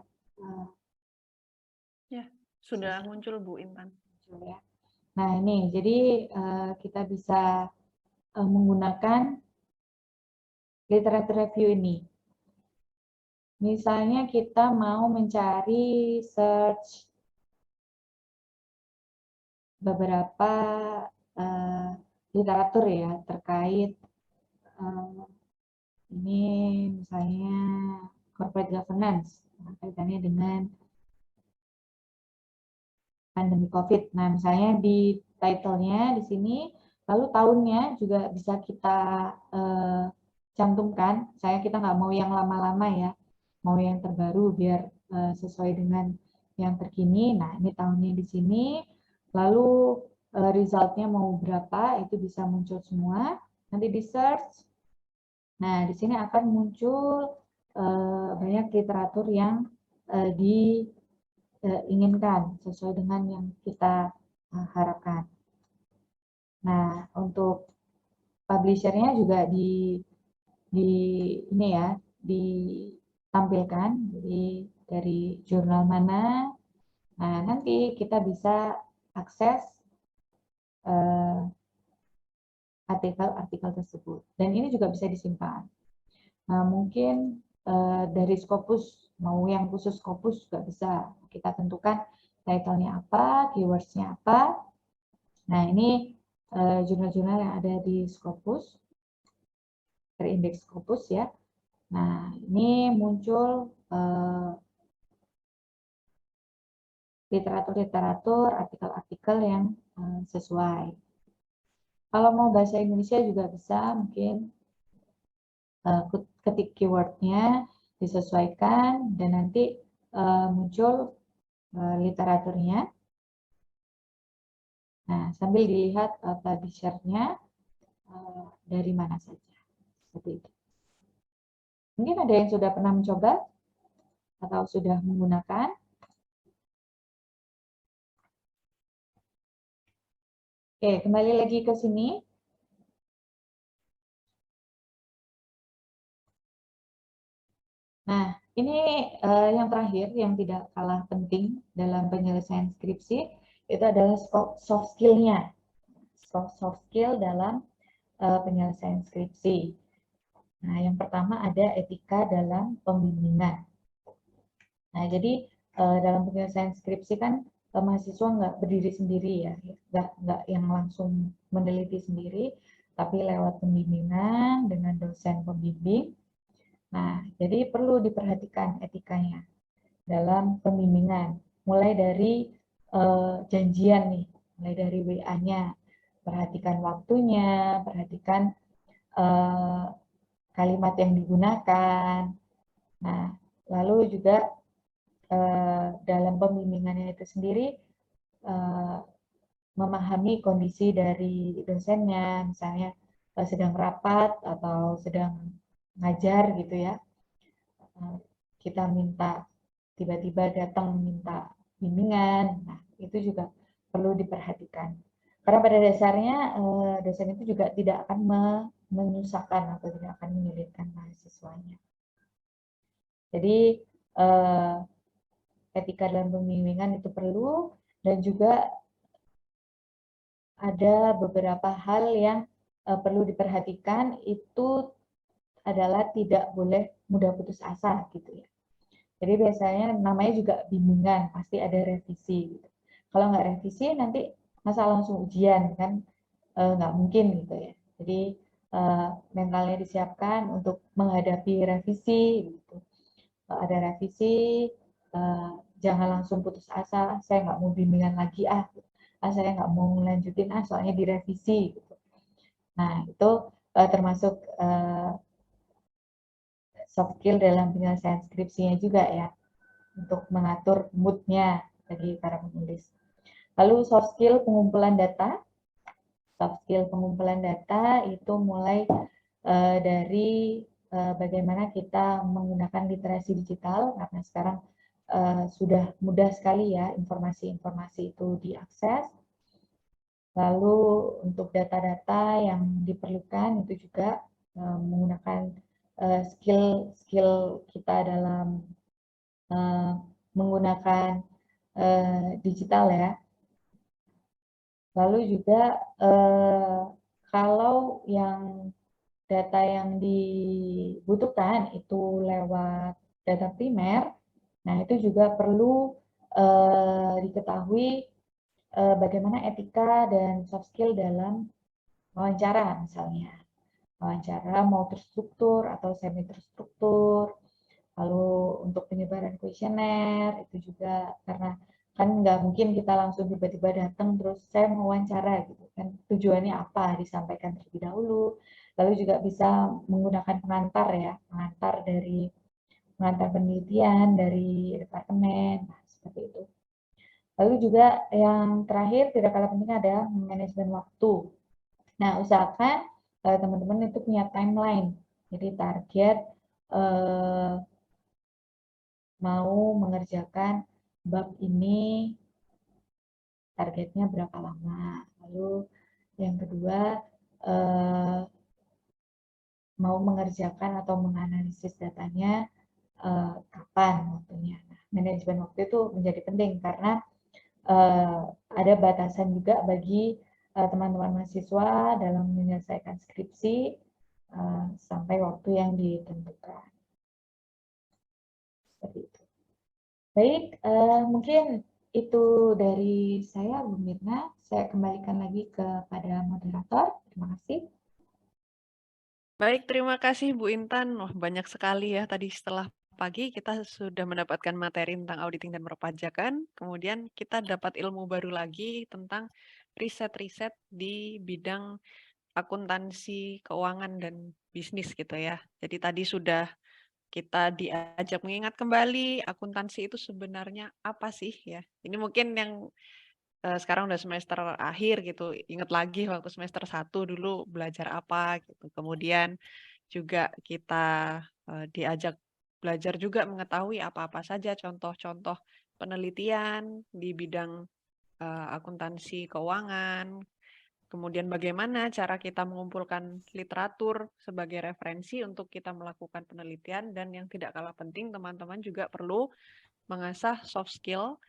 S1: Ya, sudah muncul Bu Intan.
S2: Muncul ya. Nah ini, jadi kita bisa menggunakan literatur review ini. Misalnya kita mau mencari search beberapa literatur ya terkait ini misalnya corporate governance kaitannya dengan pandemi COVID. Nah, misalnya di title-nya di sini, lalu tahunnya juga bisa kita cantumkan. Saya kita nggak mau yang lama-lama ya, mau yang terbaru biar sesuai dengan yang terkini. Nah, ini tahunnya di sini. Lalu resultnya mau berapa, itu bisa muncul semua. Nanti di search. Nah, di sini akan muncul banyak literatur yang diinginkan sesuai dengan yang kita harapkan. Nah, untuk publishernya juga di ini ya ditampilkan. Jadi dari jurnal mana. Nah, nanti kita bisa akses artikel-artikel tersebut. Dan ini juga bisa disimpan. Nah, mungkin dari Scopus, mau yang khusus Scopus juga bisa. Kita tentukan title-nya apa, keywords-nya apa. Nah, ini jurnal-jurnal yang ada di Scopus, terindeks Scopus ya. Nah, ini muncul literatur-literatur, artikel-artikel yang sesuai. Kalau mau bahasa Indonesia juga bisa, mungkin ketik keywordnya disesuaikan dan nanti muncul literaturnya. Nah, sambil dilihat publisher-nya dari mana saja. Seperti itu. Mungkin ada yang sudah pernah mencoba atau sudah menggunakan. Oke, kembali lagi ke sini. Nah, ini yang terakhir yang tidak kalah penting dalam penyelesaian skripsi itu adalah soft skill-nya. Soft skill dalam penyelesaian skripsi. Nah, yang pertama ada etika dalam pembimbingan. Nah, jadi dalam penyelesaian skripsi kan mahasiswa nggak berdiri sendiri ya, nggak yang langsung meneliti sendiri, tapi lewat pembimbingan dengan dosen pembimbing. Nah, jadi perlu diperhatikan etikanya dalam pembimbingan, mulai dari janjian nih, mulai dari WA-nya, perhatikan waktunya, perhatikan kalimat yang digunakan. Nah, lalu juga dalam pembimbingannya itu sendiri memahami kondisi dari dosennya, misalnya sedang rapat atau sedang ngajar gitu ya. Kita minta tiba-tiba datang minta bimbingan, nah itu juga perlu diperhatikan. Karena pada dasarnya dosen itu juga tidak akan menyusahkan atau tidak akan menyulitkan mahasiswanya. Jadi etika dalam pembimbingan itu perlu, dan juga ada beberapa hal yang perlu diperhatikan itu adalah tidak boleh mudah putus asa gitu ya. Jadi biasanya namanya juga bimbingan, pasti ada revisi. Gitu. Kalau nggak revisi nanti masa langsung ujian kan nggak mungkin gitu ya. Jadi mentalnya disiapkan untuk menghadapi revisi. Gitu. Ada revisi, jangan langsung putus asa. Saya nggak mau bimbingan lagi saya nggak mau melanjutin soalnya direvisi. Gitu. Nah itu termasuk soft skill dalam penyelesaian skripsinya juga ya, untuk mengatur mood-nya bagi para penulis. Lalu soft skill pengumpulan data. Soft skill pengumpulan data itu mulai dari bagaimana kita menggunakan literasi digital, karena sekarang sudah mudah sekali ya informasi-informasi itu diakses. Lalu untuk data-data yang diperlukan itu juga menggunakan skill kita dalam menggunakan digital ya. Lalu juga kalau yang data yang dibutuhkan itu lewat data primer, nah itu juga perlu diketahui bagaimana etika dan soft skill dalam wawancara misalnya. Wawancara mau terstruktur atau semi terstruktur. Lalu untuk penyebaran kuesioner itu juga, karena kan nggak mungkin kita langsung tiba-tiba datang terus saya mau wawancara gitu kan, tujuannya apa disampaikan terlebih dahulu. Lalu juga bisa menggunakan pengantar ya, pengantar penelitian dari departemen, nah, seperti itu. Lalu juga yang terakhir tidak kalah penting adalah manajemen waktu. Nah, usahakan teman-teman itu punya timeline. Jadi target mau mengerjakan bab ini targetnya berapa lama. Lalu yang kedua mau mengerjakan atau menganalisis datanya kapan waktunya. Nah, manajemen waktu itu menjadi penting karena ada batasan juga bagi teman-teman mahasiswa dalam menyelesaikan skripsi sampai waktu yang ditentukan. Seperti itu. Baik, mungkin itu dari saya, Bu Mirna. Saya kembalikan lagi kepada moderator. Terima kasih.
S1: Baik, terima kasih Bu Intan. Wah, banyak sekali ya tadi setelah pagi kita sudah mendapatkan materi tentang auditing dan perpajakan. Kemudian kita dapat ilmu baru lagi tentang riset-riset di bidang akuntansi, keuangan, dan bisnis gitu ya. Jadi tadi sudah kita diajak mengingat kembali akuntansi itu sebenarnya apa sih ya. Ini mungkin yang sekarang udah semester akhir gitu, ingat lagi waktu semester 1 dulu belajar apa gitu. Kemudian juga kita diajak belajar juga mengetahui apa-apa saja contoh-contoh penelitian di bidang akuntansi keuangan, kemudian bagaimana cara kita mengumpulkan literatur sebagai referensi untuk kita melakukan penelitian, dan yang tidak kalah penting teman-teman juga perlu mengasah soft skill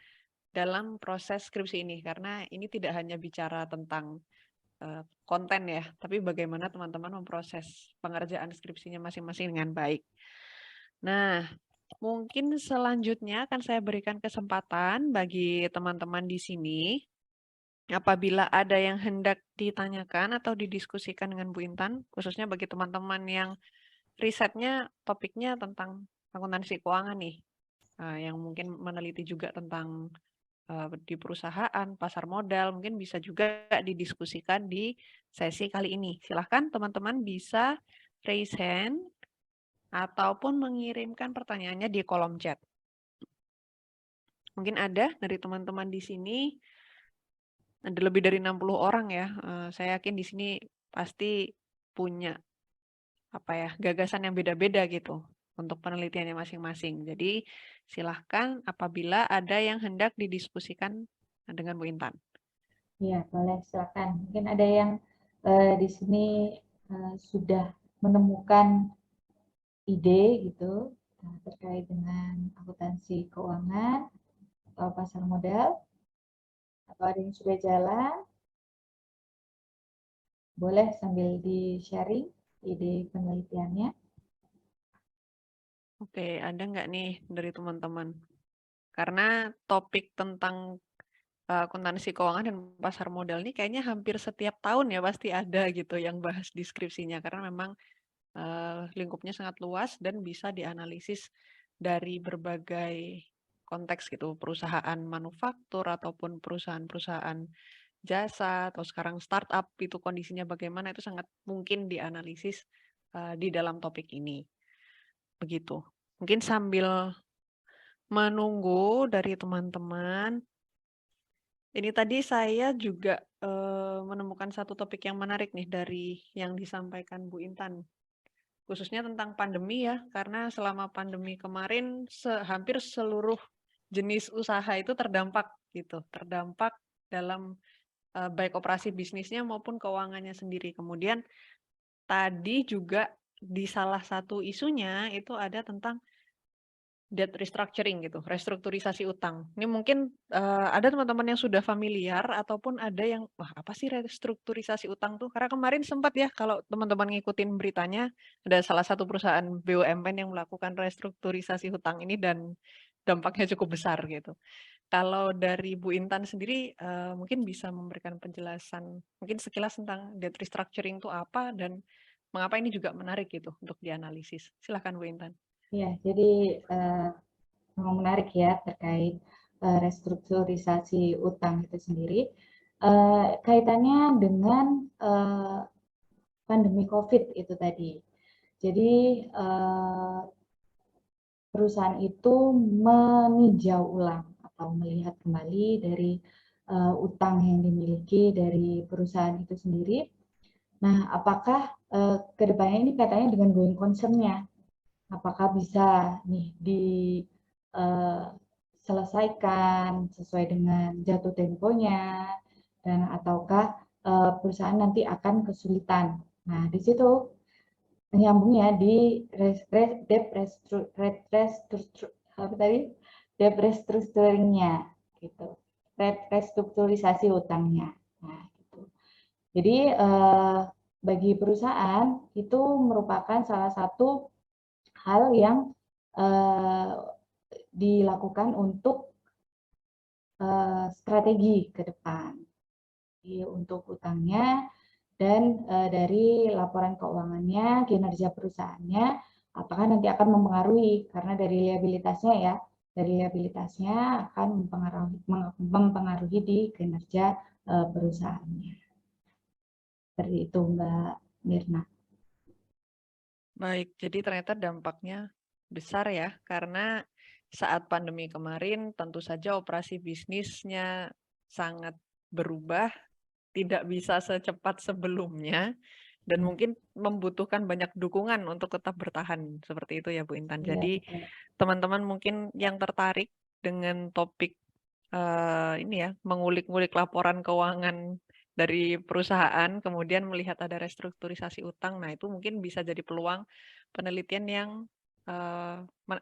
S1: dalam proses skripsi ini, karena ini tidak hanya bicara tentang konten ya, tapi bagaimana teman-teman memproses pengerjaan skripsinya masing-masing dengan baik. Nah, mungkin selanjutnya akan saya berikan kesempatan bagi teman-teman di sini. Apabila ada yang hendak ditanyakan atau didiskusikan dengan Bu Intan, khususnya bagi teman-teman yang risetnya topiknya tentang akuntansi keuangan nih, yang mungkin meneliti juga tentang di perusahaan, pasar modal, mungkin bisa juga didiskusikan di sesi kali ini. Silahkan teman-teman bisa raise hand ataupun mengirimkan pertanyaannya di kolom chat. Mungkin ada dari teman-teman di sini, ada lebih dari 60 orang ya. Saya yakin di sini pasti punya apa ya, gagasan yang beda-beda gitu untuk penelitiannya masing-masing. Jadi silahkan apabila ada yang hendak didiskusikan dengan Bu Intan.
S2: Iya, boleh silakan. Mungkin ada yang di sini sudah menemukan ide gitu terkait dengan akuntansi keuangan atau pasar modal, atau ada yang sudah jalan, boleh sambil di-sharing ide penelitiannya.
S1: Oke, ada nggak nih dari teman-teman? Karena topik tentang akuntansi keuangan dan pasar modal ini kayaknya hampir setiap tahun ya pasti ada gitu yang bahas deskripsinya, karena memang lingkupnya sangat luas dan bisa dianalisis dari berbagai konteks gitu, perusahaan manufaktur ataupun perusahaan-perusahaan jasa atau sekarang startup itu kondisinya bagaimana itu sangat mungkin dianalisis di dalam topik ini. Begitu. Mungkin sambil menunggu dari teman-teman, ini tadi saya juga menemukan satu topik yang menarik nih dari yang disampaikan Bu Intan. Khususnya tentang pandemi ya, karena selama pandemi kemarin hampir seluruh jenis usaha itu terdampak gitu, terdampak dalam baik operasi bisnisnya maupun keuangannya sendiri. Kemudian tadi juga di salah satu isunya itu ada tentang debt restructuring gitu, restrukturisasi utang. Ini mungkin ada teman-teman yang sudah familiar ataupun ada yang, wah apa sih restrukturisasi utang tuh? Karena kemarin sempat ya kalau teman-teman ngikutin beritanya, ada salah satu perusahaan BUMN yang melakukan restrukturisasi hutang ini dan dampaknya cukup besar gitu. Kalau dari Bu Intan sendiri mungkin bisa memberikan penjelasan mungkin sekilas tentang debt restructuring itu apa dan mengapa ini juga menarik gitu untuk dianalisis. Silahkan Bu Intan.
S2: Ya, jadi memang menarik ya terkait restrukturisasi utang itu sendiri. Kaitannya dengan pandemi COVID itu tadi. Jadi perusahaan itu meninjau ulang atau melihat kembali dari utang yang dimiliki dari perusahaan itu sendiri. Nah, apakah kedepannya ini katanya dengan going concern-nya, apakah bisa nih diselesaikan sesuai dengan jatuh temponya dan ataukah perusahaan nanti akan kesulitan. Nah, di situ menyambungnya di debt restructuring-nya gitu. Restrukturisasi utangnya. Nah, gitu. Jadi bagi perusahaan itu merupakan salah satu hal yang dilakukan untuk strategi ke depan. Jadi untuk utangnya dan dari laporan keuangannya, kinerja perusahaannya, apakah nanti akan mempengaruhi, karena dari liabilitasnya akan mempengaruhi di kinerja perusahaannya. Seperti itu Mbak Mirna.
S1: Baik, jadi ternyata dampaknya besar ya, karena saat pandemi kemarin tentu saja operasi bisnisnya sangat berubah, tidak bisa secepat sebelumnya, dan mungkin membutuhkan banyak dukungan untuk tetap bertahan, seperti itu ya Bu Intan.
S2: Iya,
S1: Jadi
S2: betul.
S1: teman-teman mungkin yang tertarik dengan topik ini ya, mengulik-ngulik laporan keuangan dari perusahaan, kemudian melihat ada restrukturisasi utang. Nah, itu mungkin bisa jadi peluang penelitian yang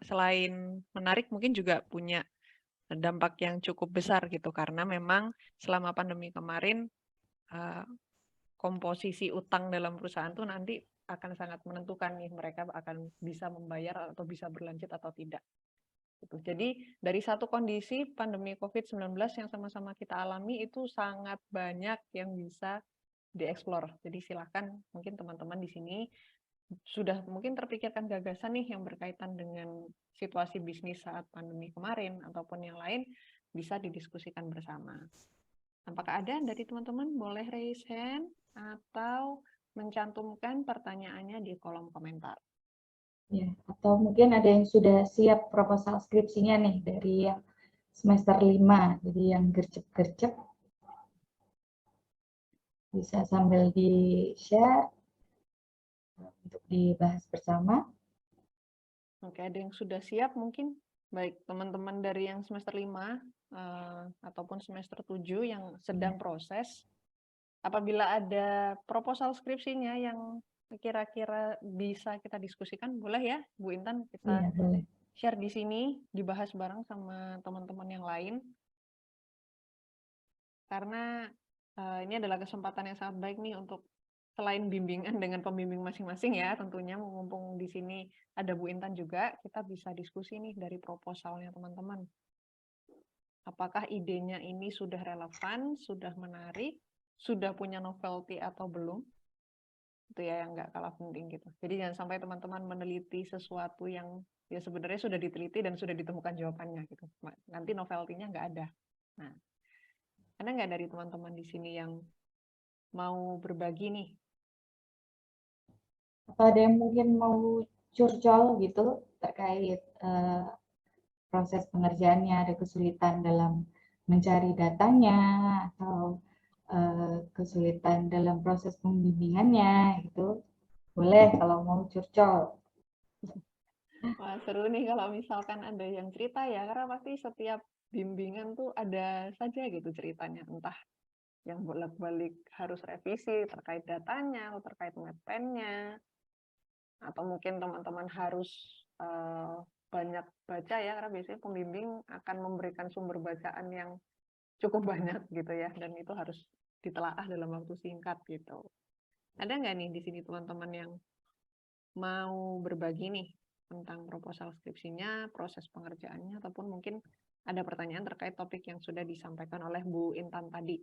S1: selain menarik, mungkin juga punya dampak yang cukup besar gitu. Karena memang selama pandemi kemarin, komposisi utang dalam perusahaan tuh nanti akan sangat menentukan nih mereka akan bisa membayar atau bisa berlanjut atau tidak. Gitu. Jadi dari satu kondisi pandemi COVID-19 yang sama-sama kita alami itu sangat banyak yang bisa dieksplor. Jadi silakan mungkin teman-teman di sini sudah mungkin terpikirkan gagasan nih yang berkaitan dengan situasi bisnis saat pandemi kemarin ataupun yang lain bisa didiskusikan bersama. Apakah ada dari teman-teman boleh raise hand atau mencantumkan pertanyaannya di kolom komentar.
S2: Ya, atau mungkin ada yang sudah siap proposal skripsinya nih dari yang semester 5, jadi yang gercep-gercep bisa sambil di-share untuk dibahas bersama.
S1: Oke, ada yang sudah siap mungkin? Baik, teman-teman dari yang semester 5 ataupun semester 7 yang sedang proses, apabila ada proposal skripsinya yang kira-kira bisa kita diskusikan, boleh ya Bu Intan kita
S2: Iya, boleh.
S1: share di sini, dibahas bareng sama teman-teman yang lain. Karena ini adalah kesempatan yang sangat baik nih untuk selain bimbingan dengan pembimbing masing-masing ya, tentunya mumpung di sini ada Bu Intan juga, kita bisa diskusi nih dari proposalnya teman-teman. Apakah idenya ini sudah relevan, sudah menarik, sudah punya novelty atau belum? Itu ya yang nggak kalah penting gitu. Jadi jangan sampai teman-teman meneliti sesuatu yang ya sebenarnya sudah diteliti dan sudah ditemukan jawabannya gitu. Nanti novelty-nya nggak ada. Nah, Ada nggak dari teman-teman di sini yang mau berbagi nih?
S2: Atau ada yang mungkin mau curcol gitu terkait proses pengerjaannya, ada kesulitan dalam mencari datanya atau kesulitan dalam proses pembimbingannya gitu. Boleh kalau mau curcol.
S1: Wah, seru nih kalau misalkan ada yang cerita ya, karena pasti setiap bimbingan tuh ada saja gitu ceritanya, entah yang bolak-balik harus revisi terkait datanya atau terkait mappennya, atau mungkin teman-teman harus banyak baca ya, karena biasanya pembimbing akan memberikan sumber bacaan yang cukup banyak gitu ya, dan itu harus ditelaah dalam waktu singkat gitu. Ada nggak nih di sini teman-teman yang mau berbagi nih tentang proposal skripsinya, proses pengerjaannya, ataupun mungkin ada pertanyaan terkait topik yang sudah disampaikan oleh Bu Intan tadi?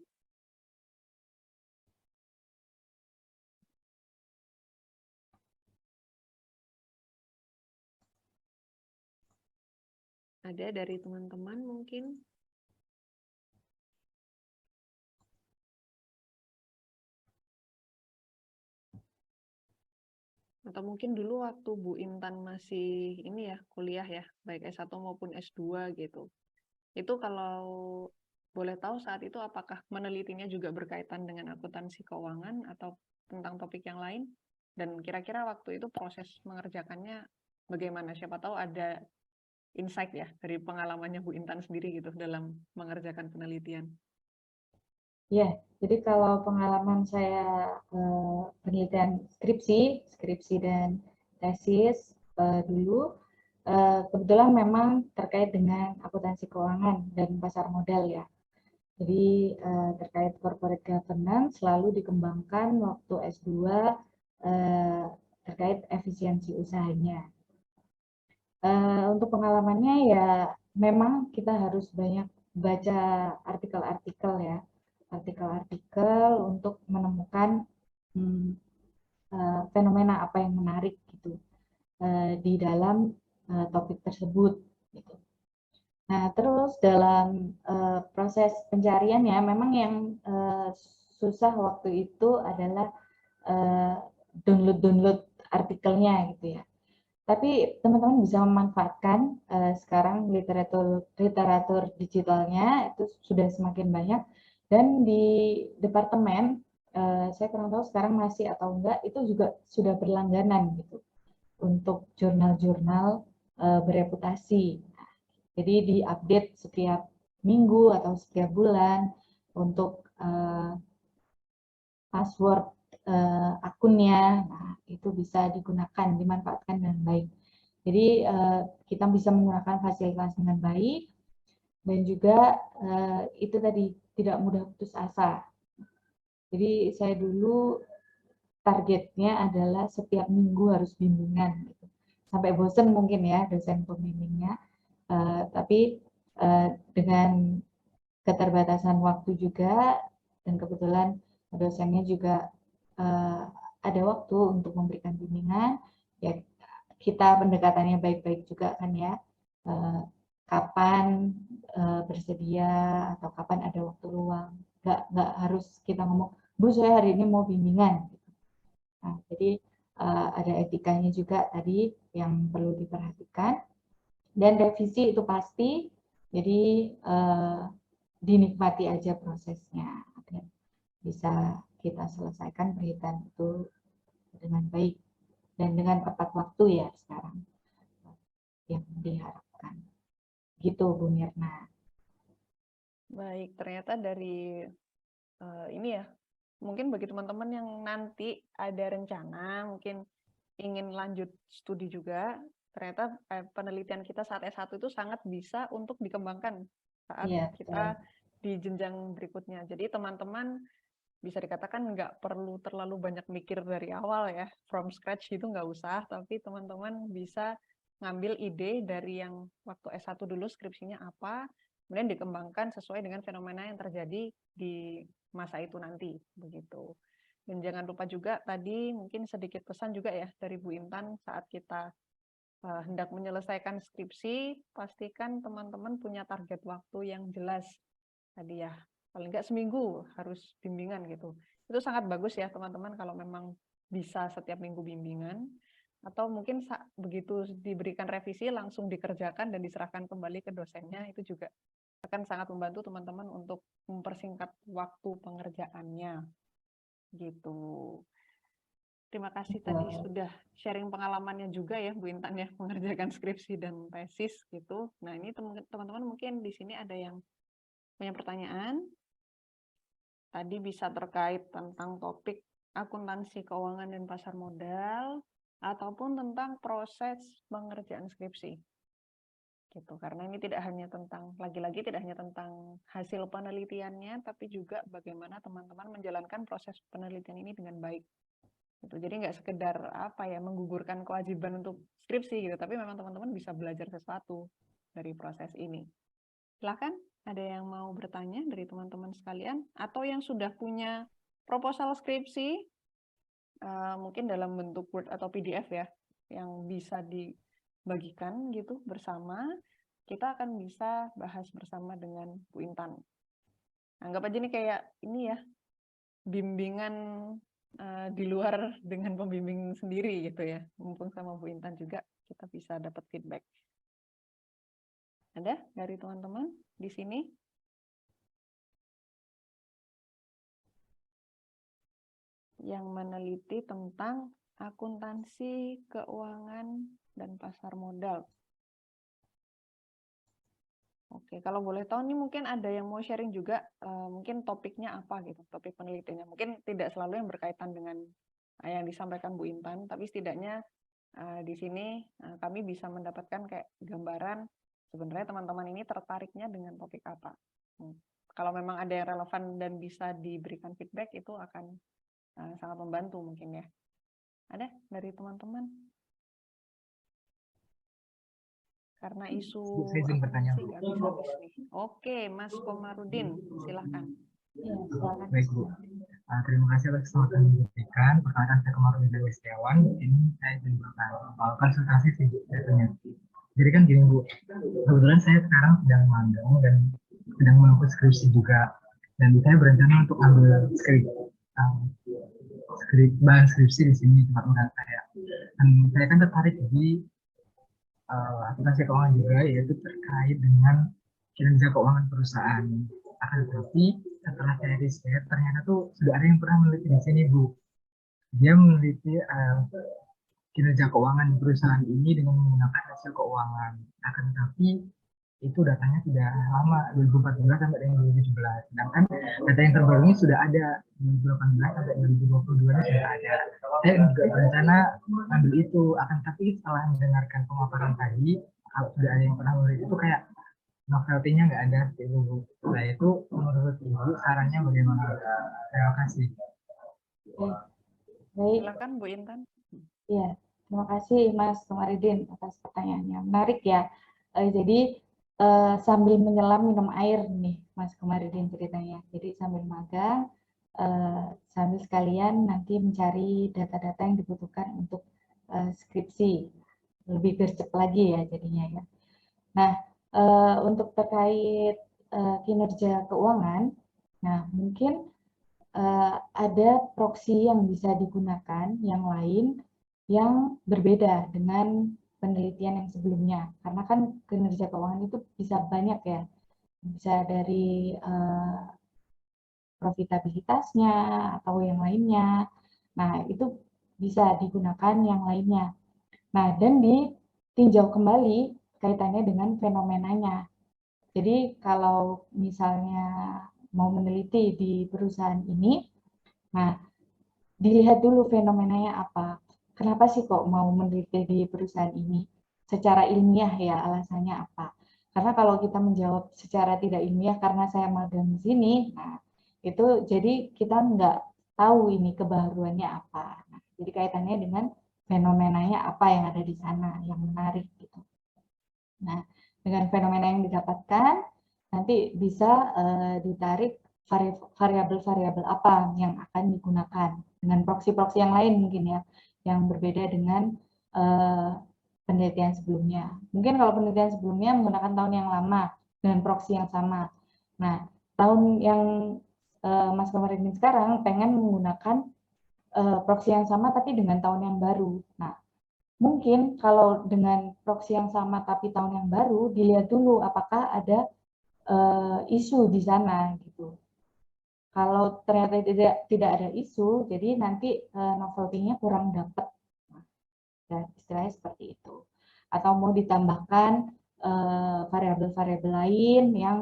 S1: Ada dari teman-teman mungkin? Atau mungkin dulu waktu Bu Intan masih ini ya, kuliah ya, baik S1 maupun S2 gitu. Itu kalau boleh tahu saat itu apakah menelitinya juga berkaitan dengan akuntansi keuangan atau tentang topik yang lain? Dan kira-kira waktu itu proses mengerjakannya bagaimana? Siapa tahu ada insight ya dari pengalamannya Bu Intan sendiri gitu dalam mengerjakan penelitian.
S2: Ya, jadi kalau pengalaman saya penelitian skripsi dan tesis dulu, kebetulan memang terkait dengan akuntansi keuangan dan pasar modal ya. Jadi terkait corporate governance selalu dikembangkan waktu S2 terkait efisiensi usahanya. Untuk pengalamannya ya memang kita harus banyak baca artikel-artikel ya, artikel-artikel untuk menemukan fenomena apa yang menarik gitu di dalam topik tersebut. Gitu. Nah terus dalam proses pencariannya memang yang susah waktu itu adalah download artikelnya gitu ya. Tapi teman-teman bisa memanfaatkan sekarang literatur digitalnya itu sudah semakin banyak dan di departemen saya kurang tahu sekarang masih atau enggak itu juga sudah berlangganan gitu untuk jurnal-jurnal bereputasi. Jadi diupdate setiap minggu atau setiap bulan untuk password akunnya, nah, itu bisa digunakan, dimanfaatkan dengan baik. Jadi kita bisa menggunakan fasilitas dengan baik dan juga itu tadi tidak mudah putus asa. Jadi saya dulu targetnya adalah setiap minggu harus bimbingan, gitu. Sampai bosen mungkin ya dosen pembimbingnya, tapi dengan keterbatasan waktu juga dan kebetulan dosennya juga ada waktu untuk memberikan bimbingan, ya kita pendekatannya baik-baik juga kan ya, kapan bersedia atau kapan ada waktu luang, nggak harus kita ngomong, Bu saya hari ini mau bimbingan. Nah, jadi ada etikanya juga tadi yang perlu diperhatikan dan revisi itu pasti, jadi dinikmati aja prosesnya agar bisa kita selesaikan berita itu dengan baik dan dengan tepat waktu ya sekarang yang diharapkan. Gitu Bu Mirna.
S1: Baik, ternyata dari ini ya, mungkin bagi teman-teman yang nanti ada rencana, mungkin ingin lanjut studi juga, ternyata penelitian kita saat S1 itu sangat bisa untuk dikembangkan saat
S2: Iya, betul.
S1: kita di jenjang berikutnya. Jadi teman-teman bisa dikatakan nggak perlu terlalu banyak mikir dari awal ya, from scratch itu nggak usah, tapi teman-teman bisa ngambil ide dari yang waktu S1 dulu skripsinya apa, kemudian dikembangkan sesuai dengan fenomena yang terjadi di masa itu nanti, begitu. Dan jangan lupa juga tadi mungkin sedikit pesan juga ya dari Bu Intan saat kita hendak menyelesaikan skripsi, pastikan teman-teman punya target waktu yang jelas tadi ya. paling nggak seminggu harus bimbingan gitu. Itu sangat bagus ya teman-teman kalau memang bisa setiap minggu bimbingan, atau mungkin begitu diberikan revisi langsung dikerjakan dan diserahkan kembali ke dosennya, itu juga akan sangat membantu teman-teman untuk mempersingkat waktu pengerjaannya gitu. Terima kasih tadi sudah sharing pengalamannya juga ya Bu Intan ya, mengerjakan skripsi dan tesis gitu. Nah, ini teman-teman mungkin di sini ada yang punya pertanyaan. Tadi bisa terkait tentang topik akuntansi keuangan dan pasar modal, ataupun tentang proses pengerjaan skripsi. Gitu. Karena ini tidak hanya tentang, lagi-lagi tidak hanya tentang hasil penelitiannya, tapi juga bagaimana teman-teman menjalankan proses penelitian ini dengan baik. Gitu. Jadi nggak sekedar menggugurkan kewajiban untuk skripsi gitu, tapi memang teman-teman bisa belajar sesuatu dari proses ini. Silakan, ada yang mau bertanya dari teman-teman sekalian, atau yang sudah punya proposal skripsi, mungkin dalam bentuk Word atau PDF ya, yang bisa dibagikan gitu bersama, kita akan bisa bahas bersama dengan Bu Intan. Anggap aja nih kayak ini ya, bimbingan di luar dengan pembimbing sendiri gitu ya. Mumpung sama Bu Intan juga kita bisa dapat feedback. Ada dari teman-teman di sini? Yang meneliti tentang akuntansi, keuangan, dan pasar modal. Oke, kalau boleh tahu nih mungkin ada yang mau sharing juga, mungkin topiknya apa gitu, topik penelitiannya. Mungkin tidak selalu yang berkaitan dengan yang disampaikan Bu Intan, tapi setidaknya di sini kami bisa mendapatkan kayak gambaran sebenarnya teman-teman ini tertariknya dengan topik apa. Kalau memang ada yang relevan dan bisa diberikan feedback, itu akan sangat membantu mungkin ya. Ada dari teman-teman? Karena isu
S3: saya izin bertanya.
S1: nggak habis-habis nih. Oke, Mas Komarudin, silahkan.
S2: Ya, silakan.
S3: Baik Bu, terima kasih atas kesempatan yang diberikan. Perkenalkan saya Komarudin dari Setiawan. Ini saya izin bertanya konsultasi sih biasanya. Jadi kan gini Bu, kebetulan saya sekarang sedang magang dan sedang menempuh skripsi juga. Dan saya berencana untuk ambil bahan skripsi di sini tempat magang saya. Dan saya kan tertarik di akuntansi keuangan juga, yaitu terkait dengan kinerja keuangan perusahaan. Akan tetapi setelah saya riset, ternyata tuh sudah ada yang pernah meneliti di sini Bu. Dia meneliti kinerja keuangan di perusahaan ini dengan menggunakan hasil keuangan. Akan tetapi itu datanya tidak lama, 2014 sampai dengan 2017. Sedangkan data yang terbaru ini sudah ada, 2018 sampai 2022 ini sudah ada. Saya juga berencana ambil itu, akan tapi setelah mendengarkan pemaparan tadi, kalau sudah ada yang pernah meneliti itu kayak novelty-nya nggak ada itu. Nah itu menurut Ibu sarannya bagaimana? Terima kasih.
S2: Baik.
S1: Silakan Bu Intan.
S2: Iya, terima kasih Mas Komarudin atas pertanyaannya. Menarik ya. Jadi sambil menyelam minum air nih Mas Komarudin ceritanya. Jadi sambil magang, sambil sekalian nanti mencari data-data yang dibutuhkan untuk skripsi. Lebih gercep lagi ya jadinya ya. Nah, untuk terkait kinerja keuangan, nah mungkin ada proksi yang bisa digunakan yang lain yang berbeda dengan penelitian yang sebelumnya. Karena kan kinerja keuangan itu bisa banyak ya. Bisa dari profitabilitasnya atau yang lainnya. Nah, itu bisa digunakan yang lainnya. Nah, dan ditinjau kembali kaitannya dengan fenomenanya. Jadi kalau misalnya mau meneliti di perusahaan ini, nah dilihat dulu fenomenanya apa. Kenapa sih kok mau meneliti di perusahaan ini? Secara ilmiah ya alasannya apa? Karena kalau kita menjawab secara tidak ilmiah karena saya magang di sini, nah itu jadi kita nggak tahu ini kebaruannya apa. Nah, jadi kaitannya dengan fenomenanya apa yang ada di sana yang menarik gitu. Nah, dengan fenomena yang didapatkan nanti bisa ditarik variabel-variabel apa yang akan digunakan dengan proksi-proksi yang lain mungkin ya, yang berbeda dengan penelitian sebelumnya. Mungkin kalau penelitian sebelumnya menggunakan tahun yang lama dengan proksi yang sama. Nah, tahun yang Mas Komarudin sekarang pengen menggunakan proxy yang sama tapi dengan tahun yang baru. Nah, mungkin kalau dengan proxy yang sama tapi tahun yang baru, dilihat dulu apakah ada isu di sana gitu. Kalau ternyata tidak ada isu, jadi nanti novelty-nya kurang dapat. Dan istilahnya seperti itu. Atau mau ditambahkan variabel-variabel lain yang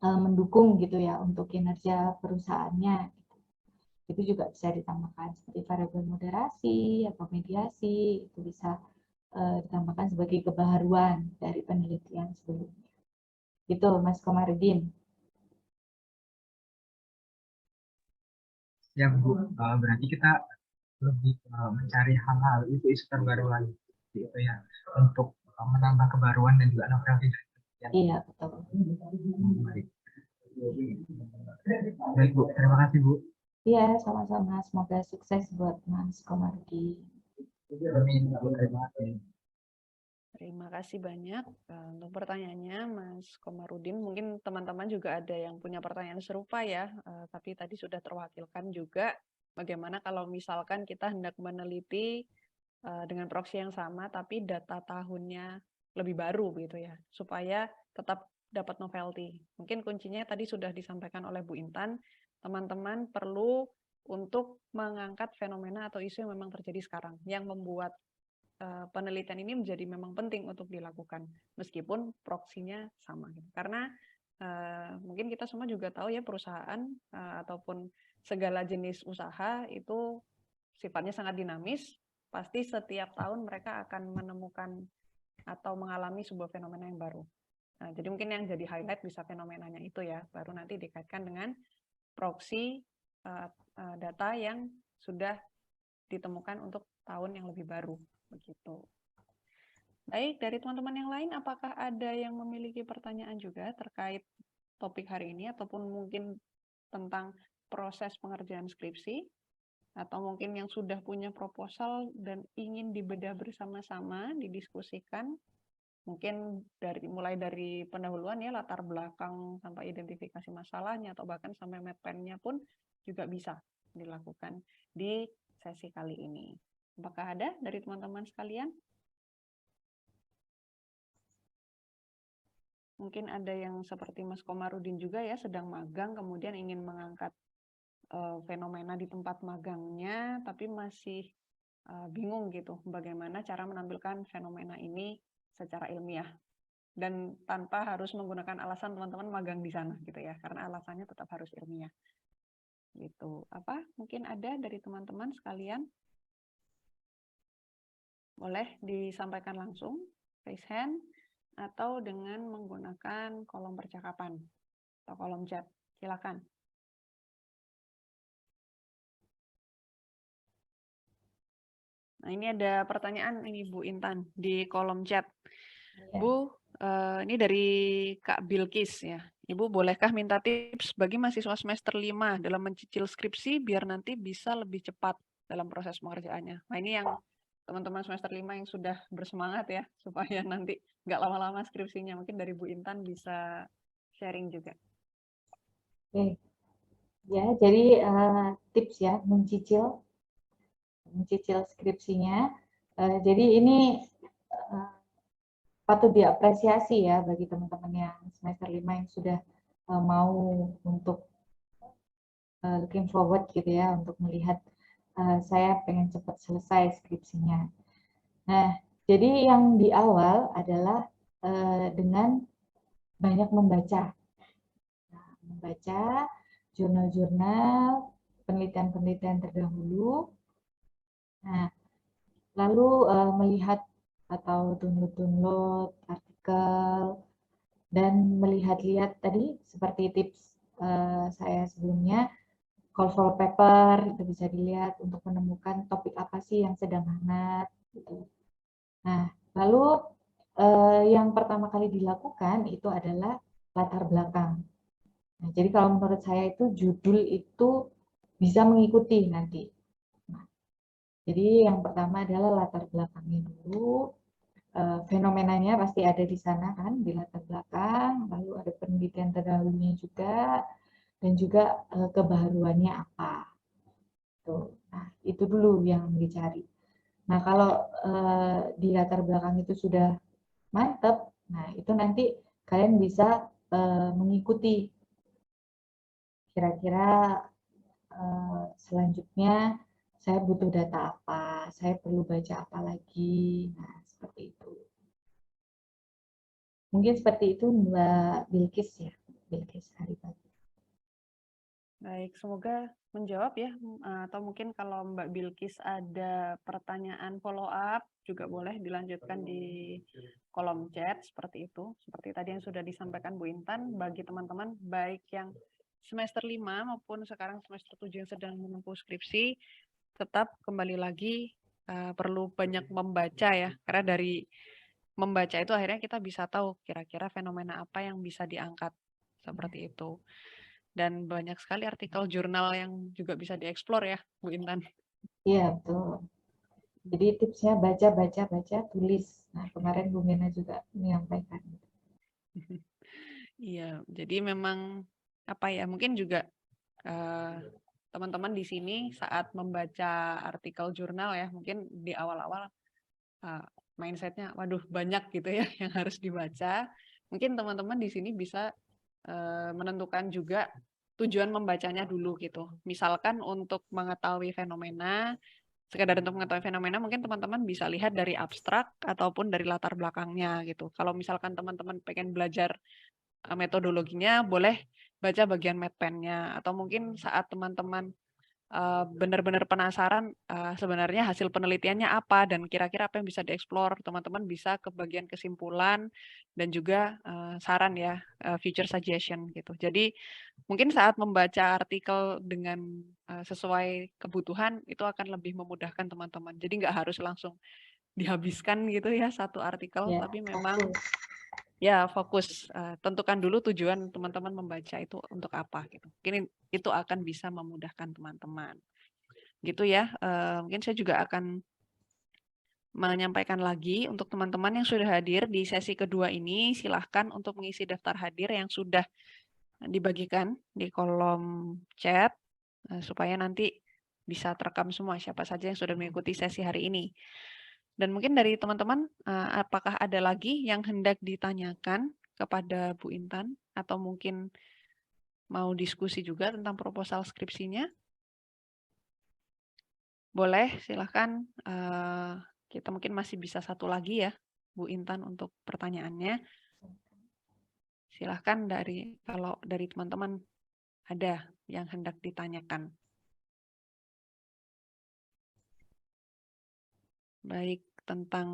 S2: mendukung gitu ya untuk kinerja perusahaannya. Itu juga bisa ditambahkan seperti variabel moderasi atau mediasi, itu bisa ditambahkan sebagai kebaharuan dari penelitian sebelumnya. Gitu Mas Komarudin.
S3: Ya Bu, berarti kita lebih mencari hal-hal itu isu terbaru lagi gitu ya untuk menambah kebaruan dan juga novelty.
S2: Iya, betul.
S3: Baik. Baik Bu, terima kasih Bu.
S2: Iya, sama-sama. Semoga sukses buat Mas Komarudin.
S3: Amin Bu, terima kasih.
S1: Terima kasih banyak untuk pertanyaannya Mas Komarudin. Mungkin teman-teman juga ada yang punya pertanyaan serupa ya, tapi tadi sudah terwakilkan juga bagaimana kalau misalkan kita hendak meneliti dengan proxy yang sama tapi data tahunnya lebih baru gitu ya, supaya tetap dapat novelty. Mungkin kuncinya tadi sudah disampaikan oleh Bu Intan, teman-teman perlu untuk mengangkat fenomena atau isu yang memang terjadi sekarang, yang membuat penelitian ini menjadi memang penting untuk dilakukan meskipun proksinya sama gitu. Karena mungkin kita semua juga tahu ya perusahaan ataupun segala jenis usaha itu sifatnya sangat dinamis, pasti setiap tahun mereka akan menemukan atau mengalami sebuah fenomena yang baru. Nah, jadi mungkin yang jadi highlight bisa fenomenanya itu ya, baru nanti dikaitkan dengan proxy data yang sudah ditemukan untuk tahun yang lebih baru. Begitu. Baik, dari teman-teman yang lain, apakah ada yang memiliki pertanyaan juga terkait topik hari ini, ataupun mungkin tentang proses pengerjaan skripsi, atau mungkin yang sudah punya proposal dan ingin dibedah bersama-sama, didiskusikan, mungkin mulai dari pendahuluan ya, latar belakang sampai identifikasi masalahnya, atau bahkan sampai map plan-nya pun juga bisa dilakukan di sesi kali ini. Apakah ada dari teman-teman sekalian? Mungkin ada yang seperti Mas Komarudin juga ya, sedang magang, kemudian ingin mengangkat fenomena di tempat magangnya, tapi masih bingung gitu, bagaimana cara menampilkan fenomena ini secara ilmiah. Dan tanpa harus menggunakan alasan teman-teman magang di sana gitu ya, karena alasannya tetap harus ilmiah. Gitu. Apa? Mungkin ada dari teman-teman sekalian? Boleh disampaikan langsung, raise hand, atau dengan menggunakan kolom percakapan atau kolom chat. Silakan. Nah, ini ada pertanyaan ini Bu Intan di kolom chat.
S2: Ya.
S1: Bu, ini dari Kak Bilkis ya. Ibu bolehkah minta tips bagi mahasiswa semester 5 dalam mencicil skripsi biar nanti bisa lebih cepat dalam proses pengerjaannya. Nah, ini yang teman-teman semester 5 yang sudah bersemangat ya, supaya nanti nggak lama-lama skripsinya. Mungkin dari Bu Intan bisa sharing juga.
S2: Oke. Ya, jadi tips ya mencicil skripsinya. Jadi ini patut diapresiasi ya bagi teman-teman yang semester 5 yang sudah mau untuk looking forward gitu ya untuk melihat saya pengen cepat selesai skripsinya. Nah, jadi yang di awal adalah dengan banyak membaca. Nah, membaca jurnal-jurnal, penelitian-penelitian terdahulu. Nah, lalu melihat atau download artikel dan melihat-lihat tadi seperti tips saya sebelumnya, call for paper itu bisa dilihat untuk menemukan topik apa sih yang sedang hangat gitu. Nah, lalu yang pertama kali dilakukan itu adalah latar belakang. Nah, jadi kalau menurut saya itu judul itu bisa mengikuti nanti. Nah, jadi yang pertama adalah latar belakangnya dulu, fenomenanya pasti ada di sana kan, di latar belakang, lalu ada penelitian terdahulunya juga, dan juga kebaharuannya apa. Tuh. Nah, itu dulu yang dicari. Nah, kalau di latar belakang itu sudah mantap, nah itu nanti kalian bisa mengikuti kira-kira selanjutnya saya butuh data apa, saya perlu baca apa lagi, nah seperti itu. Mungkin seperti itu Mbak Bilkis ya, Bilkis Haripati.
S1: Baik, semoga menjawab ya. Atau mungkin kalau Mbak Bilkis ada pertanyaan follow up, juga boleh dilanjutkan di kolom chat seperti itu. Seperti tadi yang sudah disampaikan Bu Intan, bagi teman-teman baik yang semester 5 maupun sekarang semester 7 yang sedang menempuh skripsi, tetap kembali lagi perlu banyak membaca ya. Karena dari membaca itu akhirnya kita bisa tahu kira-kira fenomena apa yang bisa diangkat seperti itu. Dan banyak sekali artikel jurnal yang juga bisa dieksplor ya, Bu Intan.
S2: Iya, betul. Jadi tipsnya baca, baca, baca, tulis. Nah, kemarin Bu Mena juga menyampaikan.
S1: Iya, jadi memang apa ya, mungkin juga teman-teman di sini saat membaca artikel jurnal ya, mungkin di awal-awal mindsetnya, waduh banyak gitu ya yang harus dibaca. Mungkin teman-teman di sini bisa menentukan juga tujuan membacanya dulu gitu. Misalkan untuk mengetahui fenomena, sekedar untuk mengetahui fenomena, mungkin teman-teman bisa lihat dari abstrak ataupun dari latar belakangnya gitu. Kalau misalkan teman-teman pengen belajar metodologinya, boleh baca bagian medpennya. Atau mungkin saat teman-teman benar-benar penasaran sebenarnya hasil penelitiannya apa dan kira-kira apa yang bisa dieksplor, teman-teman bisa ke bagian kesimpulan dan juga saran ya, future suggestion gitu. Jadi mungkin saat membaca artikel dengan sesuai kebutuhan itu akan lebih memudahkan teman-teman. Jadi nggak harus langsung dihabiskan gitu ya satu artikel,
S2: Ya,
S1: tapi memang
S2: fokus.
S1: ya fokus, tentukan dulu tujuan teman-teman membaca itu untuk apa gitu. Mungkin itu akan bisa memudahkan teman-teman. Gitu ya, mungkin saya juga akan menyampaikan lagi untuk teman-teman yang sudah hadir di sesi kedua ini, silahkan untuk mengisi daftar hadir yang sudah dibagikan di kolom chat, supaya nanti bisa terekam semua siapa saja yang sudah mengikuti sesi hari ini. Dan mungkin dari teman-teman, apakah ada lagi yang hendak ditanyakan kepada Bu Intan? Atau mungkin mau diskusi juga tentang proposal skripsinya? Boleh, silahkan. Kita mungkin masih bisa satu lagi ya, Bu Intan, untuk pertanyaannya. Silahkan kalau dari teman-teman ada yang hendak ditanyakan. Baik tentang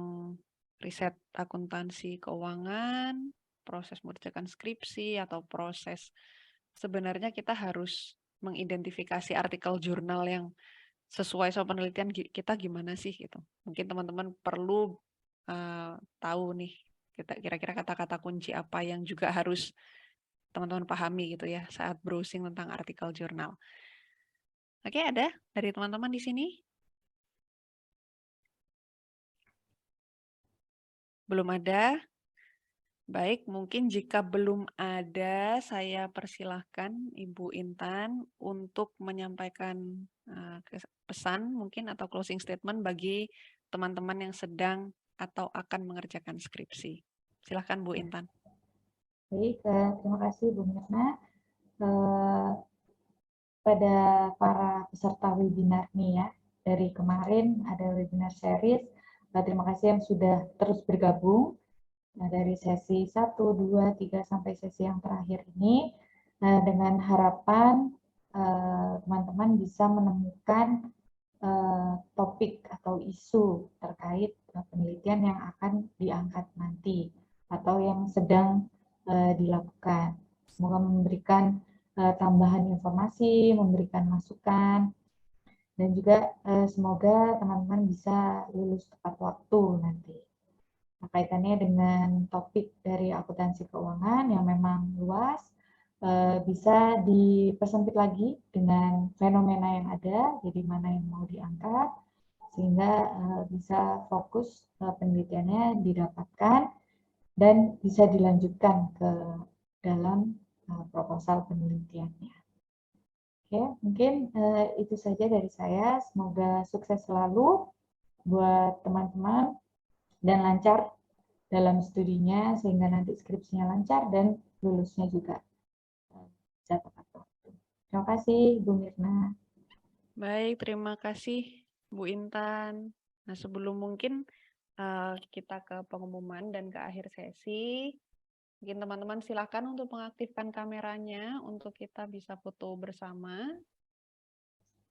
S1: riset akuntansi keuangan, proses mengerjakan skripsi, atau proses sebenarnya kita harus mengidentifikasi artikel jurnal yang sesuai sama penelitian kita gimana sih gitu. Mungkin teman-teman perlu tahu nih kira-kira kata-kata kunci apa yang juga harus teman-teman pahami gitu ya saat browsing tentang artikel jurnal. Oke, ada dari teman-teman di sini? Belum ada? Baik, mungkin jika belum ada, saya persilahkan Ibu Intan untuk menyampaikan pesan mungkin atau closing statement bagi teman-teman yang sedang atau akan mengerjakan skripsi. Silahkan Bu Intan.
S2: Baik, terima kasih Bu Mirna. Pada para peserta webinar nih ya, dari kemarin ada webinar series. Terima kasih yang sudah terus bergabung. Nah, dari sesi 1, 2, 3 sampai sesi yang terakhir ini, dengan harapan teman-teman bisa menemukan topik atau isu terkait penelitian yang akan diangkat nanti atau yang sedang dilakukan. Semoga memberikan tambahan informasi, memberikan masukan, dan juga semoga teman-teman bisa lulus tepat waktu nanti. Kaitannya dengan topik dari akuntansi keuangan yang memang luas, bisa dipersempit lagi dengan fenomena yang ada, jadi mana yang mau diangkat, sehingga bisa fokus penelitiannya didapatkan dan bisa dilanjutkan ke dalam proposal penelitiannya. Oke, mungkin itu saja dari saya. Semoga sukses selalu buat teman-teman dan lancar dalam studinya sehingga nanti skripsinya lancar dan lulusnya juga bisa tepat waktu. Terima kasih, Bu Mirna.
S1: Baik, terima kasih Bu Intan. Nah, sebelum mungkin kita ke pengumuman dan ke akhir sesi, mungkin teman-teman silakan untuk mengaktifkan kameranya untuk kita bisa foto bersama.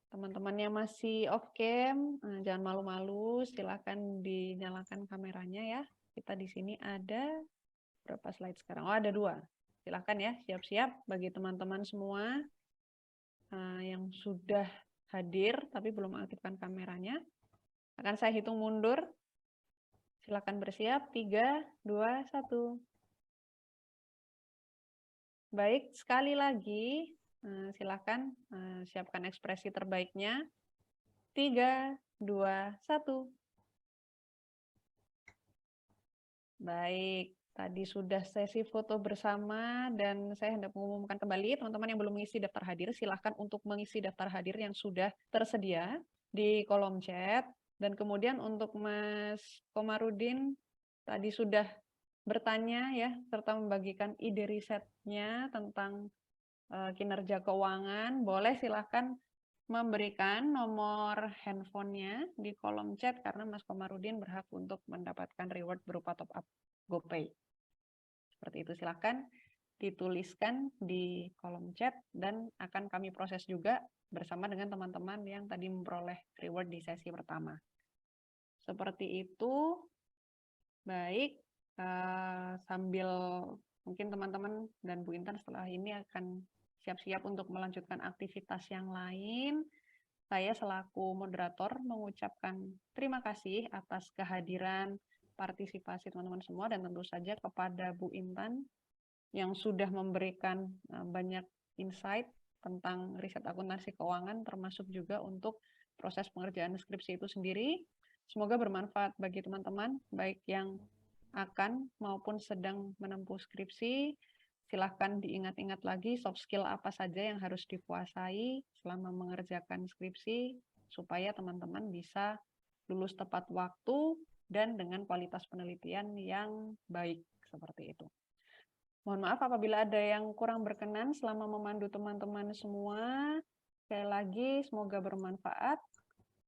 S1: Teman-teman yang masih off cam, jangan malu-malu, silakan dinyalakan kameranya ya. Kita di sini ada berapa slide sekarang? Oh, ada 2. Silakan ya, siap-siap bagi teman-teman semua yang sudah hadir tapi belum aktifkan kameranya. Akan saya hitung mundur. Silakan bersiap. 3, 2, 1. Baik, sekali lagi silakan siapkan ekspresi terbaiknya. 3, 2, 1. Baik, tadi sudah sesi foto bersama dan saya hendak mengumumkan kembali teman-teman yang belum mengisi daftar hadir, silakan untuk mengisi daftar hadir yang sudah tersedia di kolom chat. Dan kemudian untuk Mas Komarudin tadi sudah bertanya ya, serta membagikan ide risetnya tentang kinerja keuangan, boleh silakan memberikan nomor handphonenya di kolom chat karena Mas Komarudin berhak untuk mendapatkan reward berupa top up GoPay. Seperti itu, silakan dituliskan di kolom chat dan akan kami proses juga bersama dengan teman-teman yang tadi memperoleh reward di sesi pertama. Seperti itu. Baik, sambil mungkin teman-teman dan Bu Intan setelah ini akan siap-siap untuk melanjutkan aktivitas yang lain. Saya selaku moderator mengucapkan terima kasih atas kehadiran partisipasi teman-teman semua dan tentu saja kepada Bu Intan yang sudah memberikan banyak insight tentang riset akuntansi keuangan termasuk juga untuk proses pengerjaan skripsi itu sendiri. Semoga bermanfaat bagi teman-teman baik yang akan maupun sedang menempuh skripsi. Silahkan diingat-ingat lagi soft skill apa saja yang harus dikuasai selama mengerjakan skripsi supaya teman-teman bisa lulus tepat waktu dan dengan kualitas penelitian yang baik seperti itu. Mohon maaf apabila ada yang kurang berkenan selama memandu teman-teman semua. Sekali lagi semoga bermanfaat.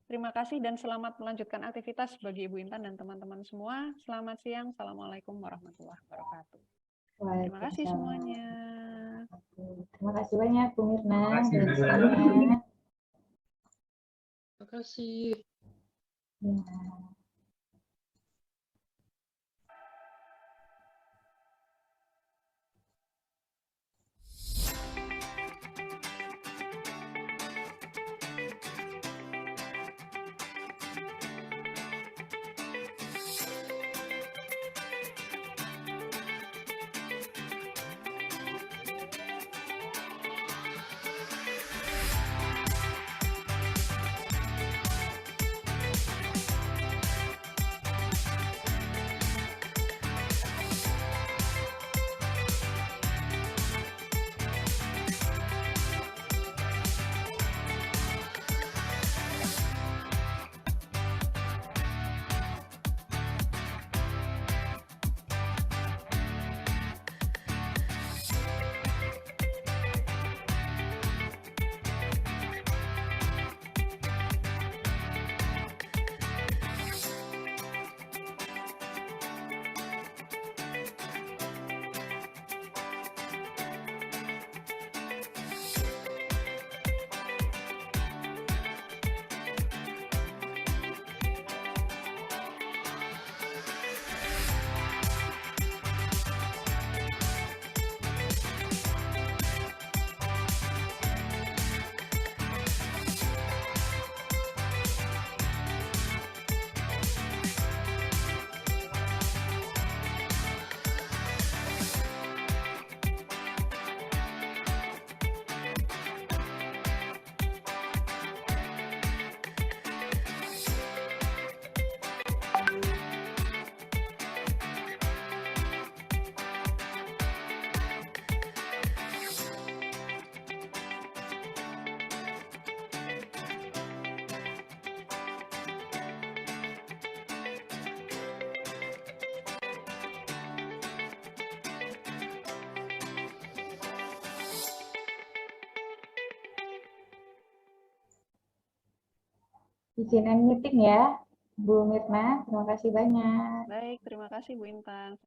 S1: Terima kasih dan selamat melanjutkan aktivitas bagi Ibu Intan dan teman-teman semua. Selamat siang. Assalamualaikum warahmatullahi wabarakatuh. Terima kasih semuanya.
S2: Terima kasih banyak Bu Mirna.
S4: Terima kasih.
S2: Ya. Izin end meeting ya, Bu Mirna. Terima kasih banyak.
S1: Baik, terima kasih Bu Intan.